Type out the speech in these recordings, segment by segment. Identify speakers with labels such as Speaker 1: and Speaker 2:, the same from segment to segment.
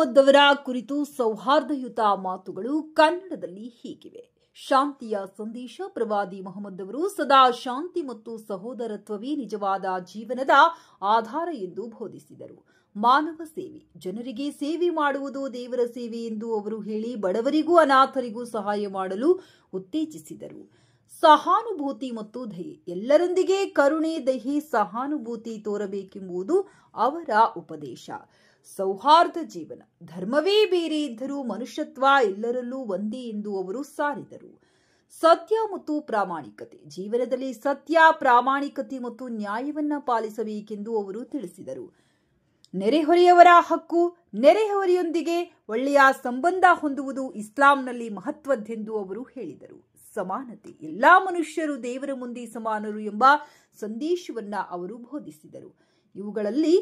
Speaker 1: ಮೊಹಮ್ಮದ್ ಅವರ ಕುರಿತು ಸೌಹಾರ್ದಯುತ ಮಾತುಗಳು ಕನ್ನಡದಲ್ಲಿ ಹೀಗಿವೆ. ಶಾಂತಿಯ ಸಂದೇಶ. ಪ್ರವಾದಿ ಮೊಹಮ್ಮದ್ ಅವರು ಸದಾ ಶಾಂತಿ ಮತ್ತು ಸಹೋದರತ್ವವೇ ನಿಜವಾದ ಜೀವನದ ಆಧಾರ ಎಂದು ಬೋಧಿಸಿದರು. ಮಾನವ ಸೇವೆ, ಜನರಿಗೆ ಸೇವೆ ಮಾಡುವುದು ದೇವರ ಸೇವೆ ಎಂದು ಅವರು ಹೇಳಿ ಬಡವರಿಗೂ ಅನಾಥರಿಗೂ ಸಹಾಯ ಮಾಡಲು ಉತ್ತೇಜಿಸಿದರು. ಸಹಾನುಭೂತಿ ಮತ್ತು ದಯೆ, ಎಲ್ಲರೊಂದಿಗೆ ಕರುಣೆ, ದಯೆ, ಸಹಾನುಭೂತಿ ತೋರಬೇಕೆಂಬುದು ಅವರ ಉಪದೇಶ. ಸೌಹಾರ್ದ ಜೀವನ, ಧರ್ಮವೇ ಬೇರೆ ಇದ್ದರೂ ಮನುಷ್ಯತ್ವ ಎಲ್ಲರಲ್ಲೂ ಒಂದೇ ಎಂದು ಅವರು ಸಾರಿದರು. ಸತ್ಯ ಮತ್ತು ಪ್ರಾಮಾಣಿಕತೆ, ಜೀವನದಲ್ಲಿ ಸತ್ಯ, ಪ್ರಾಮಾಣಿಕತೆ ಮತ್ತು ನ್ಯಾಯವನ್ನ ಪಾಲಿಸಬೇಕೆಂದು ಅವರು ತಿಳಿಸಿದರು. ನೆರೆಹೊರೆಯವರ ಹಕ್ಕು, ನೆರೆಹೊರೆಯೊಂದಿಗೆ ಒಳ್ಳೆಯ ಸಂಬಂಧ ಹೊಂದುವುದು ಇಸ್ಲಾಂನಲ್ಲಿ ಮಹತ್ವದ್ದೆಂದು ಅವರು ಹೇಳಿದರು. ಸಮಾನತೆ, ಎಲ್ಲಾ ಮನುಷ್ಯರು ದೇವರ ಮುಂದೆ ಸಮಾನರು ಎಂಬ ಸಂದೇಶವನ್ನ ಅವರು ಬೋಧಿಸಿದರು. ಇವುಗಳಲ್ಲಿ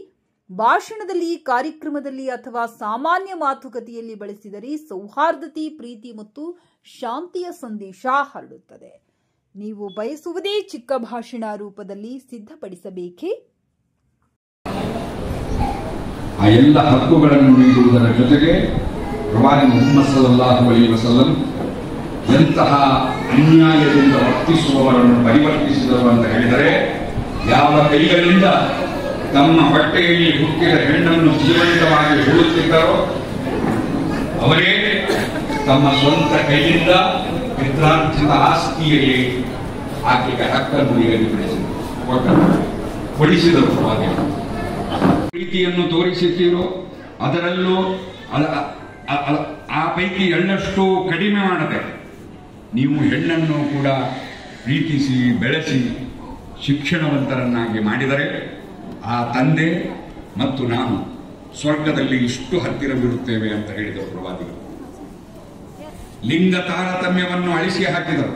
Speaker 1: ಭಾಷಣದಲ್ಲಿ, ಕಾರ್ಯಕ್ರಮದಲ್ಲಿ ಅಥವಾ ಸಾಮಾನ್ಯ ಮಾತುಕತೆಯಲ್ಲಿ ಬಳಸಿದರೆ ಸೌಹಾರ್ದತೆ, ಪ್ರೀತಿ ಮತ್ತು ಶಾಂತಿಯ ಸಂದೇಶ ಹರಡುತ್ತದೆ. ನೀವು ಬಯಸುವುದೇ ಚಿಕ್ಕ ಭಾಷಣ ರೂಪದಲ್ಲಿ ಸಿದ್ಧಪಡಿಸಬೇಕೇ?
Speaker 2: ಆ ಎಲ್ಲ ಹಕ್ಕುಗಳನ್ನು ನೀಡುವುದರ ಜೊತೆಗೆ ಪ್ರವಾದಿ ಮುಹಮ್ಮದ್ ಸಲ್ಲಲ್ಲಾಹು ಅಲೈಹಿ ವಸಲ್ಲಂ ಎಂತಹ ಅನ್ಯಾಯದಿಂದ ವರ್ತಿಸುವವರನ್ನು ಪರಿವರ್ತಿಸಿದರು ಅಂತ ಹೇಳಿದರೆ, ಯಾವ ಕೈಗಳಿಂದ ತಮ್ಮ ಹೊಟ್ಟೆಯಲ್ಲಿ ಹುಟ್ಟಿದ ಹೆಣ್ಣನ್ನು ಜೀವಂತವಾಗಿ ಹೂಡುತ್ತಿದ್ದರೋ ಅವರೇ ತಮ್ಮ ಸ್ವಂತ ಕೈಯಿಂದ ಪಿತ್ರಾರ್ಜಿತ ಆಸ್ತಿಯಲ್ಲಿ ಆಕೆಗೆ ಹಕ್ಕನ್ನು ನಿಗದಿಪಡಿಸಿದರು. ಪ್ರವಾದಿಗಳು ಪ್ರೀತಿಯನ್ನು ತೋರಿಸುತ್ತೀರೋ ಅದರಲ್ಲೂ ಆ ಪೈಕಿ ಎಳ್ಳಷ್ಟು ಕಡಿಮೆ ಮಾಡದೆ ನೀವು ಹೆಣ್ಣನ್ನು ಕೂಡ ಪ್ರೀತಿಸಿ ಬೆಳೆಸಿ ಶಿಕ್ಷಣವಂತರನ್ನಾಗಿ ಮಾಡಿದರೆ ಆ ತಂದೆ ಮತ್ತು ನಾನು ಸ್ವರ್ಗದಲ್ಲಿ ಇಷ್ಟು ಹತ್ತಿರ ಬೀಳುತ್ತೇವೆ ಅಂತ ಹೇಳಿದರು ಪ್ರವಾದಿಗಳು. ಲಿಂಗ ತಾರತಮ್ಯವನ್ನು ಅಳಿಸಿ ಹಾಕಿದರು.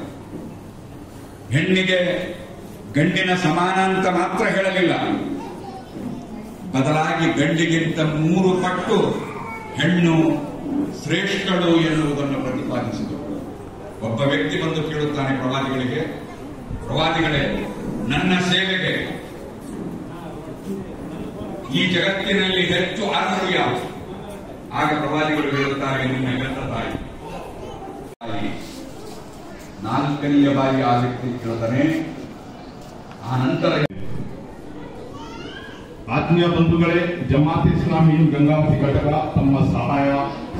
Speaker 2: ಹೆಣ್ಣಿಗೆ ಗಂಡಿನ ಸಮಾನ ಅಂತ ಮಾತ್ರ ಹೇಳಲಿಲ್ಲ, ಬದಲಾಗಿ ಗಂಡಿಗಿಂತ 3 ಪಟ್ಟು ಹೆಣ್ಣು ಶ್ರೇಷ್ಠಳು ಎನ್ನುವುದನ್ನು ಪ್ರತಿಪಾದಿಸಿದರು. ಒಬ್ಬ ವ್ಯಕ್ತಿ ಬಂದು ಕೇಳುತ್ತಾನೆ ಪ್ರವಾದಿಗಳಿಗೆ, ಪ್ರವಾದಿಗಳೇ, ನನ್ನ ಸೇವೆಗೆ ಈ ಜಗತ್ತಿನಲ್ಲಿ ಹೆಚ್ಚು ಅರ್ಹರು ಯಾರು? ಆಗ ಪ್ರವಾದಿಗಳು ಹೇಳುತ್ತಾರೆ, ನಿನ್ನ ಹೆತ್ತ ತಾಯಿ. 4ನೇ ಬಾರಿ ಆ ವ್ಯಕ್ತಿ ಕೇಳುತ್ತಾನೆ. ಆ ನಂತರ
Speaker 3: ಆತ್ಮೀಯ ಬಂಧುಗಳೇ, ಜಮಾತ್ ಇಸ್ಲಾಮಿ ಗಂಗಾವತಿ ಘಟಕ ತಮ್ಮ ಸಹಾಯ,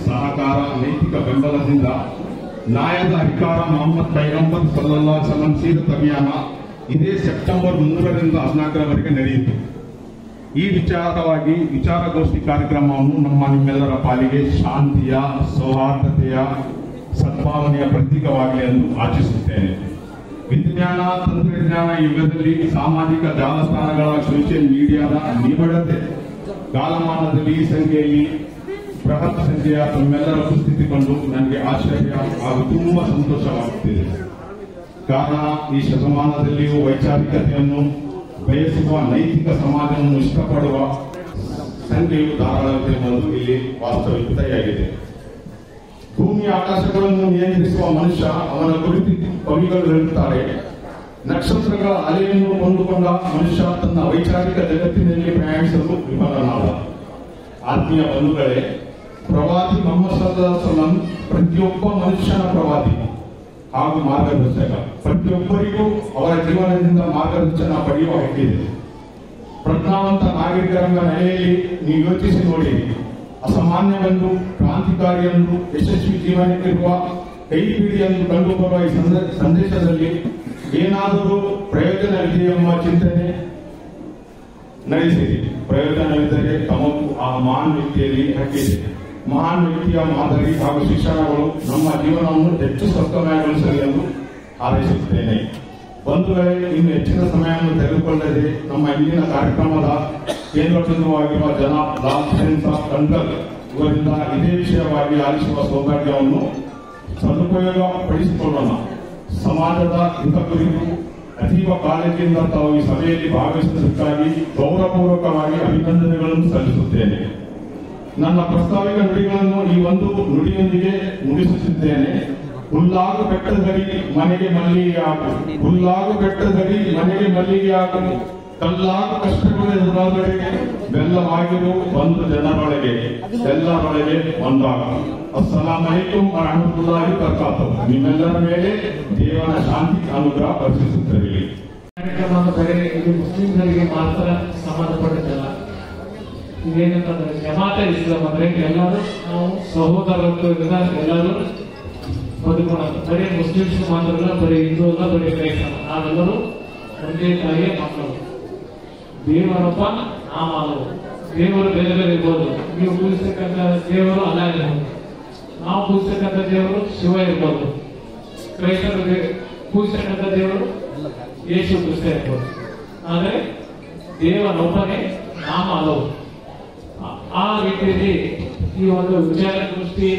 Speaker 3: ಸಹಕಾರ, ನೈತಿಕ ಬೆಂಬಲದಿಂದ ನಾಯದ ಅಧಿಕಾರ ಮೊಹಮ್ಮದ್ ಪೈಗಂಬರ್ ಸಲ್ಲಲ್ಲಾಹು ಅಲೈಹಿ ವಸಲ್ಲಂ ಸೀರತ್ ಅಭಿಯಾನ ಇದೇ ಸೆಪ್ಟೆಂಬರ್ 3ರಿಂದ 14ರವರೆಗೆ ನಡೆಯಿತು. ಈ ವಿಚಾರವಾಗಿ ವಿಚಾರಗೋಷ್ಠಿ ಕಾರ್ಯಕ್ರಮವನ್ನು ನಿಮ್ಮೆಲ್ಲರ ಪಾಲಿಗೆ ಶಾಂತಿಯ, ಸೌಹಾರ್ದತೆಯ, ಸದ್ಭಾವನೆಯ ಪ್ರತೀಕವಾಗಲಿ ಎಂದು ಆಶಿಸುತ್ತೇನೆ. ವಿಜ್ಞಾನ ತಂತ್ರಜ್ಞಾನ ಯುಗದಲ್ಲಿ ಸಾಮಾಜಿಕ ಜಾಲತಾಣಗಳ, ಸೋಷಿಯಲ್ ಮೀಡಿಯಾದ ನಿಬಿಡತೆ ಕಾಲಮಾನದಲ್ಲಿ ಈ ಸಂಖ್ಯೆಯಲ್ಲಿ ಬೃಹತ್ ಸಂಖ್ಯೆಯ ತಮ್ಮೆಲ್ಲರ ಉಪಸ್ಥಿತಿ ಕಂಡು ನನಗೆ ಆಶ್ಚರ್ಯ ಹಾಗೂ ತುಂಬಾ ಸಂತೋಷವಾಗುತ್ತಿದೆ. ಕಾರಣ, ಈ ಶತಮಾನದಲ್ಲಿಯೂ ವೈಚಾರಿಕತೆಯನ್ನು ಬಯಸುವ, ನೈತಿಕ ಸಮಾಜವನ್ನು ಇಷ್ಟಪಡುವ ಸಂಖ್ಯೆಯು ಧಾರಾಳವಿದೆ ಎಂಬುದು ಇಲ್ಲಿ ವಾಸ್ತವಿಕತೆಯಾಗಿದೆ. ಭೂಮಿ ಆಕಾಶಗಳನ್ನು ನಿಯಂತ್ರಿಸುವ ಮನುಷ್ಯ, ಅವನ ಕುರಿತು ಕವಿಗಳು ಹೇಳುತ್ತಾರೆ, ನಕ್ಷತ್ರಗಳ ಅಲೆಯನ್ನು ಕೊಂಡುಕೊಂಡ ಮನುಷ್ಯ ತನ್ನ ವೈಚಾರಿಕ ಜಗತ್ತಿನಲ್ಲಿ ಪ್ರಯಾಣಿಸಲು ವಿಫಲನಾದ. ಆತ್ಮೀಯ ಬಂಧುಗಳೇ, ಪ್ರವಾದಿ ಮೊಹಮ್ಮದ್ ಸಲ್ಲಲ್ಲಾಹು ಅಲೈಹಿ ವಸಲ್ಲಂ ಪ್ರತಿಯೊಬ್ಬ ಮನುಷ್ಯನ ಪ್ರವಾದಿ ಹಾಗೂ ಮಾರ್ಗದರ್ಶಕ. ಪ್ರತಿಯೊಬ್ಬರಿಗೂ ಅವರ ಜೀವನದಿಂದ ಮಾರ್ಗದರ್ಶನ ಪಡೆಯುವ ಹಕ್ಕಿದೆ. ಪ್ರಜ್ಞಾವಂತ ನಾಗರಿಕರಂಗ ನೆಲೆಯಲ್ಲಿ ನೀವು ಯೋಚಿಸಿ ನೋಡಿ, ಅಸಾಮಾನ್ಯವೆಂದು, ಕ್ರಾಂತಿಕಾರಿಯೆಂದು, ಯಶಸ್ವಿ ಜೀವನಕ್ಕಿರುವ ಕೈಪಿಡಿಯನ್ನು ಕಂಡುಬರುವ ಈ ಸಂದೇಶದಲ್ಲಿ ಏನಾದರೂ ಪ್ರಯೋಜನವಿದೆ ಎಂಬ ಚಿಂತನೆ ನಡೆಸಿರಿ. ಪ್ರಯೋಜನವಿದ್ದರೆ ತಮಗೂ ಆ ಮಹಾನ್ ವ್ಯಕ್ತಿಯಲ್ಲಿ ಹಕ್ಕಿದೆ. ಮಹಾನ್ ವ್ಯಕ್ತಿಯ ಮಾದರಿ ಹಾಗೂ ಶಿಕ್ಷಣಗಳು ನಮ್ಮ ಜೀವನವನ್ನು ಹೆಚ್ಚು ಸಕ್ರಮಗೊಳಿಸಲಿ ಎಂದು ಹಾರೈಸುತ್ತೇನೆ. ಬಂಧುಗಳೇ, ಇನ್ನು ಹೆಚ್ಚಿನ ಸಮಯವನ್ನು ತೆಗೆದುಕೊಳ್ಳದೆ ನಮ್ಮ ಇಂದಿನ ಕಾರ್ಯಕ್ರಮದ ಕೇಂದ್ರ ಬಿಂದುವಾಗಿರುವ ಜನಾಬ್ ಲಾಲ್ ಸಾಬ್ ಕಂಡಲ್ ಇವರಿಂದ ಇದೇ ವಿಷಯವಾಗಿ ಆಲಿಸುವ ಸೌಭಾಗ್ಯವನ್ನು ಸದುಪಯೋಗಪಡಿಸಿಕೊಳ್ಳೋಣ. ಸಮಾಜದ ಹಿತ ಕುರಿತು ಅತೀವ ಕಾಳಜಿಯಿಂದ ತಾವು ಈ ಸಭೆಯಲ್ಲಿ ಭಾಗವಹಿಸುವುದಕ್ಕಾಗಿ ಗೌರವಪೂರ್ವಕವಾಗಿ ಅಭಿನಂದನೆಗಳನ್ನು ಸಲ್ಲಿಸುತ್ತೇನೆ. ನನ್ನ ಪ್ರಾಸ್ತಾವಿಕ ನುಡಿಗಳನ್ನು ಈ ಒಂದು ನುಡಿಯೊಂದಿಗೆ ಮುಗಿಸುತ್ತಿದ್ದೇನೆ. ಹುಲ್ಲಾಗು ಬೆಟ್ಟದಲ್ಲಿ ಮನೆಗೆ ಮಲ್ಲಿಗೆ ಆಗು, ಹುಲ್ಲಾಗು ಬೆಟ್ಟದಲ್ಲಿ ಮನೆಗೆ ಮಲ್ಲಿಗೆ ಆಗು, ಕಲ್ಲಾಗ ಕಷ್ಟಗಳು ಎದುರಾದೊಳಗೆ ಬೆಲ್ಲವಾಗಿರು ಬಂದು ಜನರೊಳಗೆ ಎಲ್ಲರೊಳಗೆ ಒಂದಾಗ. ಅಸ್ಸಲಾಂ ಅಲೈಕುಂ ವರಹಮತುಲ್ಲಾಹಿ ವಬರಕಾತುಹು. ನಿಮ್ಮೆಲ್ಲರ ಮೇಲೆ ದೇವರ ಶಾಂತಿ ಅನುಗ್ರಹ ವರ್ಷಿಸುತ್ತಿರಲಿ.
Speaker 4: ಕಾರ್ಯಕ್ರಮ ಬೇರೆ ಇದು ಮುಸ್ಲಿಮರಿಗೆ ಮಾತ್ರ ಸಂಬಂಧಪಟ್ಟಿದ್ದಲ್ಲ. ಇದೇನಂತಂದ್ರೆ ಜಮಾತೆ ಇಸ್ಲಾಂ ಅಂದ್ರೆ ಎಲ್ಲರೂ ನಾವು ಸಹೋದರತ್ವದಿಂದ ಎಲ್ಲರೂ ಬದುಕೋಣ. ಬರೀ ಮುಸ್ಲಿಮ್ಸ್ ಮಾತ್ರ ಅಲ್ಲ, ಬರೀ ಹಿಂದೂ ಅಲ್ಲ, ಬರೀ ಕ್ರೈಸ್ತಲ್ಲ, ನಾವೆಲ್ಲರೂ ಒಂದೇ ತಾಯಿಯ ಮಕ್ಕಳು. ದೇವರೊಬ್ಬ ನಾಮಲ್ಲವು. ದೇವರು ಬೇರೆ ಬೇರೆ ಇರ್ಬೋದು. ನೀವು ಪೂಜಿಸ್ತಕ್ಕಂಥ ದೇವರು ಅಲ್ಲ ಇರ್ಬೋದು, ನಾವು ಪೂಜಿಸ್ತಕ್ಕಂಥ ದೇವರು ಶಿವ ಇರ್ಬೋದು, ಕ್ರೈಸ್ತರಿಗೆ ಪೂಜಿಸ್ತಕ್ಕಂಥ ದೇವರು ಯೇಸು ಕ್ರಿಸ್ತ ಇರ್ಬೋದು. ಆದರೆ ದೇವರೊಬ್ಬನೇ ನಾಮ ಅಲ್ಲವು. ಆ ರೀತಿಯಲ್ಲಿ ಈ ಒಂದು ವಿಚಾರಗೋಷ್ಠಿ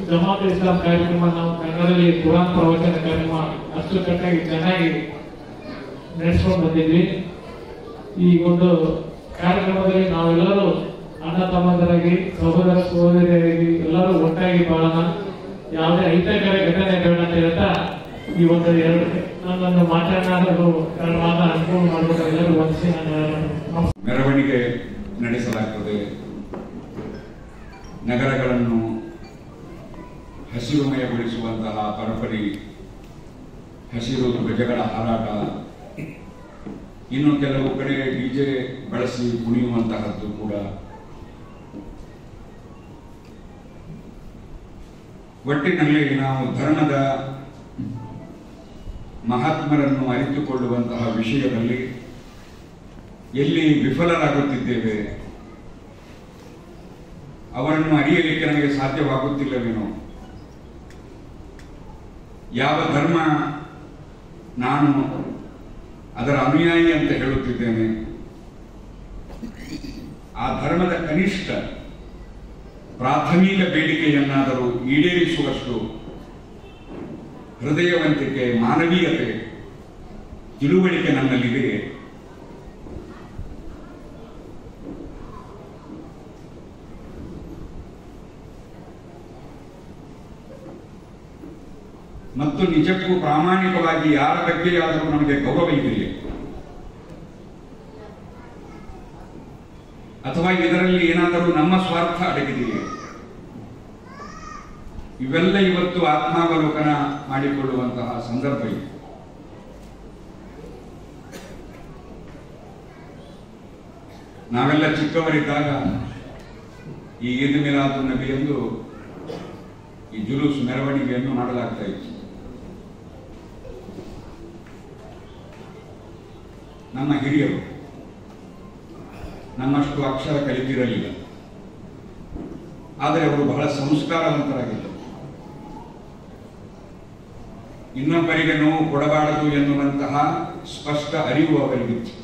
Speaker 4: ಜಮಾತ್ ಇಸ್ಲಾಂ ಕಾರ್ಯಕ್ರಮ ನಾವು ಕನ್ನಡದಲ್ಲಿ ಕುರಾನ್ ಪ್ರವಚನ ಕಾರ್ಯಕ್ರಮ ಅಚ್ಚುಕಟ್ಟಾಗಿ ಚೆನ್ನಾಗಿ ನಡೆಸ್ಕೊಂಡು ಬಂದಿದ್ವಿ. ಈ ಒಂದು ಕಾರ್ಯಕ್ರಮದಲ್ಲಿ ನಾವೆಲ್ಲರೂ ಅಣ್ಣ ತಮ್ಮಂದರಾಗಿ, ಸಹೋದರ ಸಹೋದರಿಯರಾಗಿ ಎಲ್ಲರೂ ಒಟ್ಟಾಗಿ ಬಾಳೋಣ. ಯಾವುದೇ ಅಹಿತಕರ ಘಟನೆ ಬೇಡ ಅಂತ ಹೇಳ್ತಾ ಈ ಒಂದು ನನ್ನನ್ನು ಮಾತನಾಡಲು ಎರಡು ಮಾತ ಅನುಕೂಲ ಮಾಡಬೇಕು. ಎಲ್ಲರೂ ವಂದಿಸಿ ನಾನು
Speaker 2: ಮೆರವಣಿಗೆ ನಡೆಸಲಾಗುತ್ತದೆ. ನಗರಗಳನ್ನು ಹಸಿರುಮಯಗೊಳಿಸುವಂತಹ ಪರಂಪರೆ, ಹಸಿರು ಧ್ವಜಗಳ ಹಾರಾಟ, ಇನ್ನು ಕೆಲವು ಕಡೆ ಡಿಜೆ ಬಳಸಿ ಕುಣಿಯುವಂತಹದ್ದು ಕೂಡ. ಒಟ್ಟಿನಲ್ಲಿ ನಾವು ಧರ್ಮದ ಮಹಾತ್ಮರನ್ನು ಅರಿತುಕೊಳ್ಳುವಂತಹ ವಿಷಯದಲ್ಲಿ ಎಲ್ಲಿ ವಿಫಲರಾಗುತ್ತಿದ್ದೇವೆ, ಅವರನ್ನು ಅರಿಯಲಿಕ್ಕೆ ನಮಗೆ ಸಾಧ್ಯವಾಗುತ್ತಿಲ್ಲವೇನೋ, ಯಾವ ಧರ್ಮ ನಾನು ಅದರ ಅನುಯಾಯಿ ಅಂತ ಹೇಳುತ್ತಿದ್ದೇನೆ, ಆ ಧರ್ಮದ ಕನಿಷ್ಠ ಪ್ರಾಥಮಿಕ ಬೇಡಿಕೆಯನ್ನಾದರೂ ಈಡೇರಿಸುವಷ್ಟು ಹೃದಯವಂತಿಕೆ, ಮಾನವೀಯತೆ, ತಿಳುವಳಿಕೆ ನನ್ನಲ್ಲಿದೆ. ಮತ್ತು ನಿಜಕ್ಕೂ ಪ್ರಾಮಾಣಿಕವಾಗಿ ಯಾರ ಬಗ್ಗೆಯಾದರೂ ನಮಗೆ ಗೌರವ ಇದೆಯೇ, ಅಥವಾ ಇದರಲ್ಲಿ ಏನಾದರೂ ನಮ್ಮ ಸ್ವಾರ್ಥ ಅಡಗಿದೆಯೇ? ಇವೆಲ್ಲ ಇವತ್ತು ಆತ್ಮಾವಲೋಕನ ಮಾಡಿಕೊಳ್ಳುವಂತಹ ಸಂದರ್ಭ ಇದೆ. ನಾವೆಲ್ಲ ಚಿಕ್ಕವರಿದ್ದಾಗ ಈ ಈದ್ ಮಿಲಾದ್ ನಬಿ ಎಂದು ಈ ಜುಲೂಸ್ ಮೆರವಣಿಗೆಯನ್ನು ಮಾಡಲಾಗ್ತಾ ಇತ್ತು. ನಮ್ಮ ಹಿರಿಯರು ನಮ್ಮಷ್ಟು ಅಕ್ಷರ ಕಲಿತಿರಲಿಲ್ಲ, ಆದರೆ ಅವರು ಬಹಳ ಸಂಸ್ಕಾರವಂತರಾಗಿದ್ದರು. ಇನ್ನೊಬ್ಬರಿಗೆ ನೋವು ಕೊಡಬಾರದು ಎನ್ನುವಂತಹ ಸ್ಪಷ್ಟ ಅರಿವು ಅವರಿಗಿತ್ತು.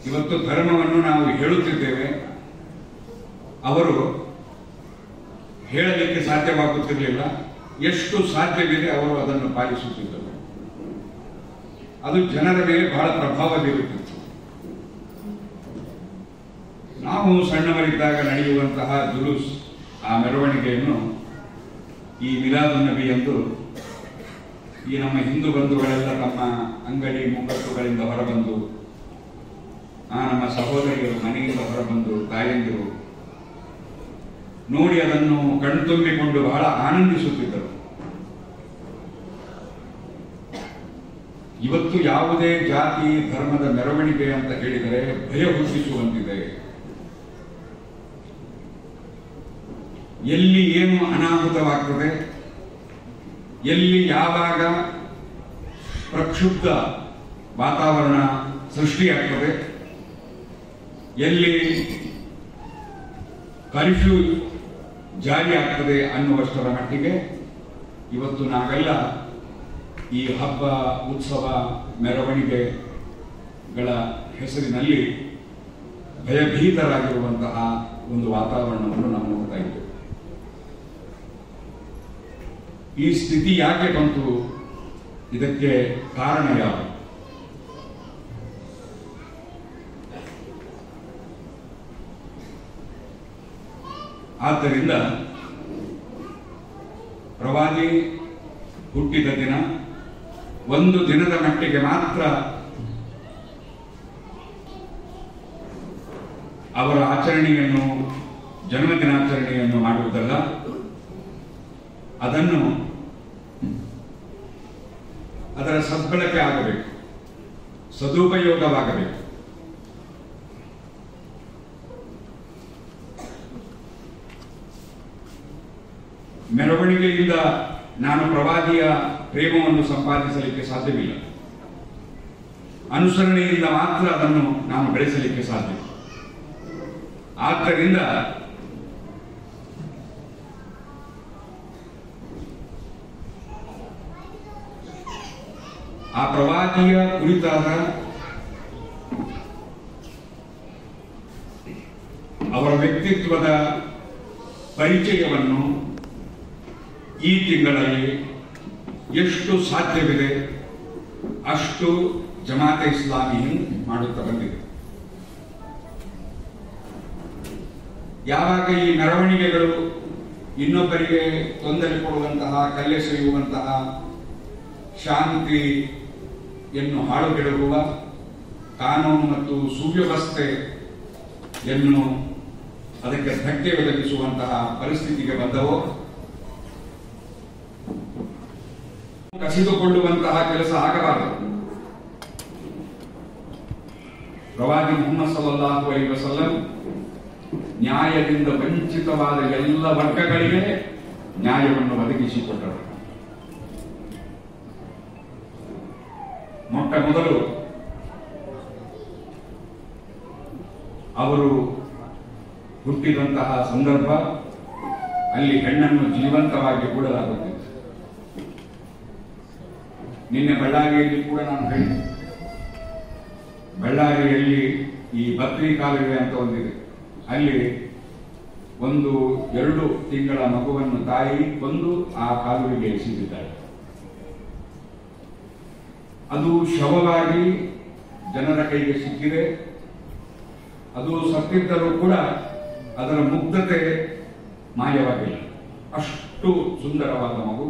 Speaker 2: ಇವತ್ತು ಧರ್ಮವನ್ನು ನಾವು ಹೇಳುತ್ತಿದ್ದೇವೆ, ಅವರು ಹೇಳಲಿಕ್ಕೆ ಸಾಧ್ಯವಾಗುತ್ತಿರಲಿಲ್ಲ. ಎಷ್ಟು ಸಾಧ್ಯವಿದೆ ಅವರು ಅದನ್ನು ಪಾಲಿಸುತ್ತಿದ್ದರು. ಅದು ಜನರ ಮೇಲೆ ಬಹಳ ಪ್ರಭಾವ ಬೀರುತ್ತಿತ್ತು. ನಾವು ಸಣ್ಣವರಿದ್ದಾಗ ನಡೆಯುವಂತಹ ಜುಲೂಸ್, ಆ ಮೆರವಣಿಗೆಯನ್ನು ಈ ಮಿಲಾದ್ ನಬಿ ಎಂದು ಈ ನಮ್ಮ ಹಿಂದೂ ಬಂಧುಗಳೆಲ್ಲ ತಮ್ಮ ಅಂಗಡಿ ಮುಗ್ಗಟ್ಟುಗಳಿಂದ ಹೊರಬಂದು, ನಮ್ಮ ಸಹೋದರಿಯರು ಮನೆಯಿಂದ ಹೊರಬಂದು, ತಾಯಂದಿರು ನೋಡಿ ಅದನ್ನು ಕಣ್ತುಂಬಿಕೊಂಡು ಬಹಳ ಆನಂದಿಸುತ್ತಿದ್ದರು. ಇವತ್ತು ಯಾವುದೇ ಜಾತಿ ಧರ್ಮದ ಮೆರವಣಿಗೆ ಅಂತ ಹೇಳಿದರೆ ಭಯ ಹುಟ್ಟಿಸುವಂತಿದೆ. ಎಲ್ಲಿ ಏನು ಅನಾಹುತವಾಗ್ತದೆ, ಎಲ್ಲಿ ಯಾವಾಗ ಪ್ರಕ್ಷುಬ್ಧ ವಾತಾವರಣ ಸೃಷ್ಟಿಯಾಗ್ತದೆ, ಎಲ್ಲಿ ಕರ್ಫ್ಯೂ ಜಾರಿ ಆಗ್ತದೆ ಅನ್ನುವಷ್ಟರ ಮಟ್ಟಿಗೆ ಇವತ್ತು ನಾವೆಲ್ಲ ಈ ಹಬ್ಬ, ಉತ್ಸವ, ಮೆರವಣಿಗೆಗಳ ಹೆಸರಿನಲ್ಲಿ ಭಯಭೀತರಾಗಿರುವಂತಹ ಒಂದು ವಾತಾವರಣವನ್ನು ನಾವು ನೋಡ್ತಾ ಇದ್ದೇವೆ. ಈ ಸ್ಥಿತಿ ಯಾಕೆ ಬಂತು? ಇದಕ್ಕೆ ಕಾರಣ ಯಾವುದು? ಆದ್ದರಿಂದ ಪ್ರವಾದಿ ಹುಟ್ಟಿದ ದಿನ ಒಂದು ದಿನದ ಮಟ್ಟಿಗೆ ಮಾತ್ರ ಅವರ ಆಚರಣೆಯನ್ನು, ಜನ್ಮದಿನಾಚರಣೆಯನ್ನು ಮಾಡುವುದಲ್ಲ, ಅದನ್ನು ಅದರ ಸದ್ಬಳಕೆ ಆಗಬೇಕು, ಸದುಪಯೋಗವಾಗಬೇಕು. ಮೆರವಣಿಗೆಯಿಂದ ನಾನು ಪ್ರವಾದಿಯ ಪ್ರೇಮವನ್ನು ಸಂಪಾದಿಸಲಿಕ್ಕೆ ಸಾಧ್ಯವಿಲ್ಲ. ಅನುಸರಣೆಯಿಂದ ಮಾತ್ರ ಅದನ್ನು ನಾನು ಬೆಳೆಸಲಿಕ್ಕೆ ಸಾಧ್ಯ. ಆದ್ದರಿಂದ ಆ ಪ್ರವಾದಿಯ ಕುರಿತಾದ ಅವರ ವ್ಯಕ್ತಿತ್ವದ ಪರಿಚಯವನ್ನು ಈ ತಿಂಗಳಲ್ಲಿ ಎಷ್ಟು ಸಾಧ್ಯವಿದೆ ಅಷ್ಟು ಜಮಾತೆ ಇಸ್ಲಾಮಿ ಮಾಡುತ್ತಾ ಬಂದಿದೆ. ಯಾವಾಗ ಈ ಮೆರವಣಿಗೆಗಳು ಇನ್ನೊಬ್ಬರಿಗೆ ತೊಂದರೆ ಕೊಡುವಂತಹ, ಕಲ್ಲೆಸೆಯುವಂತಹ, ಶಾಂತಿಯನ್ನು ಹಾಳುಗೆಡುವ, ಕಾನೂನು ಮತ್ತು ಸುವ್ಯವಸ್ಥೆಯನ್ನು ಅದಕ್ಕೆ ಧಕ್ಕೆ ಒದಗಿಸುವಂತಹ ಪರಿಸ್ಥಿತಿಗೆ ಬಂದವೋ, ಕಸಿದುಕೊಳ್ಳುವಂತಹ ಕೆಲಸ ಆಗಬಾರದು. ಪ್ರವಾದಿ ಮುಹಮ್ಮದ್ ಸಲ್ಲಲ್ಲಾಹು ಅಲೈಹಿ ವಸಲ್ಲಂ ನ್ಯಾಯದಿಂದ ವಂಚಿತವಾದ ಎಲ್ಲ ವರ್ಗಗಳಿಗೆ ನ್ಯಾಯವನ್ನು ಒದಗಿಸಿಕೊಟ್ಟರು. ಮೊಟ್ಟ ಮೊದಲು ಅವರು ಹುಟ್ಟಿದಂತಹ ಸಂದರ್ಭ, ಅಲ್ಲಿ ಹೆಣ್ಣನ್ನು ಜೀವಂತವಾಗಿ ಕೂಡಲಾಗುತ್ತಿತ್ತು. ನಿನ್ನೆ ಬಳ್ಳಾರಿಯಲ್ಲಿ ಕೂಡ ನಾನು ಹೇಳಿದೆ, ಬಳ್ಳಾರಿಯಲ್ಲಿ ಈ ಬತ್ರಿ ಕಾಲುವೆ ಅಂತ ಒಂದಿದೆ, ಅಲ್ಲಿ 1-2 ತಿಂಗಳ ಮಗುವನ್ನು ತಾಯಿ ಕೊಂದು ಆ ಕಾಲುವೆಗೆ ಎಸೆದಿದ್ದಾರೆ. ಅದು ಶವವಾಗಿ ಜನರ ಕೈಗೆ ಸಿಕ್ಕಿದೆ. ಅದು ಸತ್ತಿದ್ದರೂ ಕೂಡ ಅದರ ಮುಗ್ಧತೆ ಮಾಯವಾಗಿಲ್ಲ. ಅಷ್ಟು ಸುಂದರವಾದ ಮಗು.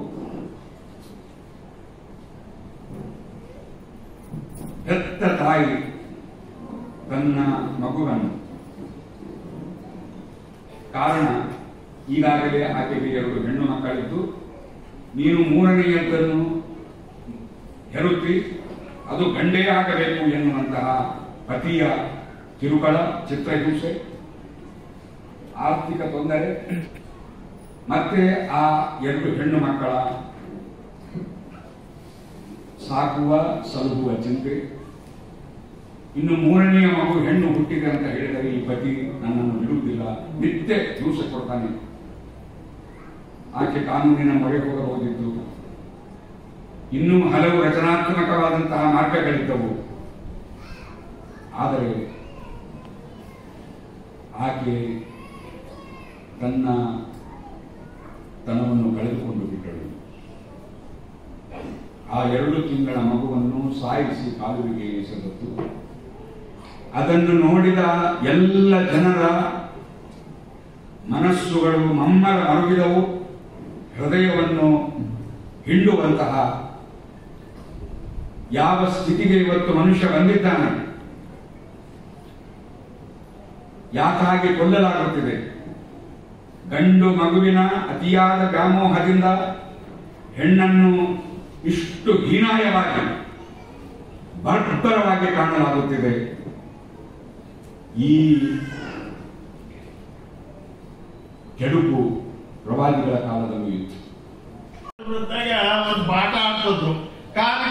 Speaker 2: ಹೆತ್ತ ತಾಯಿ ತನ್ನ ಮಗುವನ್ನು, ಕಾರಣ ಈಗಾಗಲೇ ಆಕೆಗೆ 2 ಹೆಣ್ಣು ಮಕ್ಕಳಿದ್ದು, ನೀನು 3ನೇಯದ್ದನ್ನು ಹೆರುತ್ತಿ, ಅದು ಗಂಡೇ ಆಗಬೇಕು ಎನ್ನುವಂತಹ ಪತಿಯ ಕಿರುಕುಳ, ಚಿತ್ರಹಿಂಸೆ, ಆರ್ಥಿಕ ತೊಂದರೆ, ಮತ್ತೆ ಆ 2 ಹೆಣ್ಣು ಮಕ್ಕಳ ಸಾಕುವ ಸಲಹುವ ಚಿಂತೆ. ಇನ್ನು 3ನೇಯ ಮಗು ಹೆಣ್ಣು ಹುಟ್ಟಿದೆ ಅಂತ ಹೇಳಿದರೆ ಈ ಪತಿ ನನ್ನನ್ನು ಬಿಡುವುದಿಲ್ಲ, ನಿತ್ಯ ದಿವಸ ಕೊಡ್ತಾನೆ. ಆಕೆ ಕಾನೂನಿನ ಮೊರೆ ಹೋಗಬಹುದಿತ್ತು. ಇನ್ನೂ ಹಲವು ರಚನಾತ್ಮಕವಾದಂತಹ ಮಾರ್ಗಗಳಿದ್ದವು. ಆದರೆ ಆಕೆ ತನ್ನ ತನವನ್ನು ಕಳೆದುಕೊಂಡು ಬಿಟ್ಟಳು. ಆ 2 ತಿಂಗಳ ಮಗುವನ್ನು ಸಾಯಿಸಿ ಕಾಲುವೆಗೆ ಎಸೆದದ್ದು. ಅದನ್ನು ನೋಡಿದ ಎಲ್ಲ ಜನರ ಮನಸ್ಸುಗಳು ಮಮ್ಮಲ ಮರುಗಿದವು. ಹೃದಯವನ್ನು ಹಿಂಡುವಂತಹ ಯಾವ ಸ್ಥಿತಿಗೆ ಇವತ್ತು ಮನುಷ್ಯ ಬಂದಿದ್ದಾನೆ, ಯಾಕಾಗಿ ಕೊಲ್ಲಲಾಗುತ್ತಿದೆ. ಗಂಡು ಮಗುವಿನ ಅತಿಯಾದ ವ್ಯಾಮೋಹದಿಂದ ಹೆಣ್ಣನ್ನು ಇಷ್ಟು ಹೀನಾಯವಾಗಿ, ಬರ್ಬರವಾಗಿ ಕಾಣಲಾಗುತ್ತಿದೆ. ಈ ಕೆಡುಕು ಪ್ರವಾದಿಗಳ ಕಾಲದಲ್ಲೂ ಇತ್ತು.
Speaker 5: ಒಂದು ಪಾಠ ಆಗ್ತದ್ರು,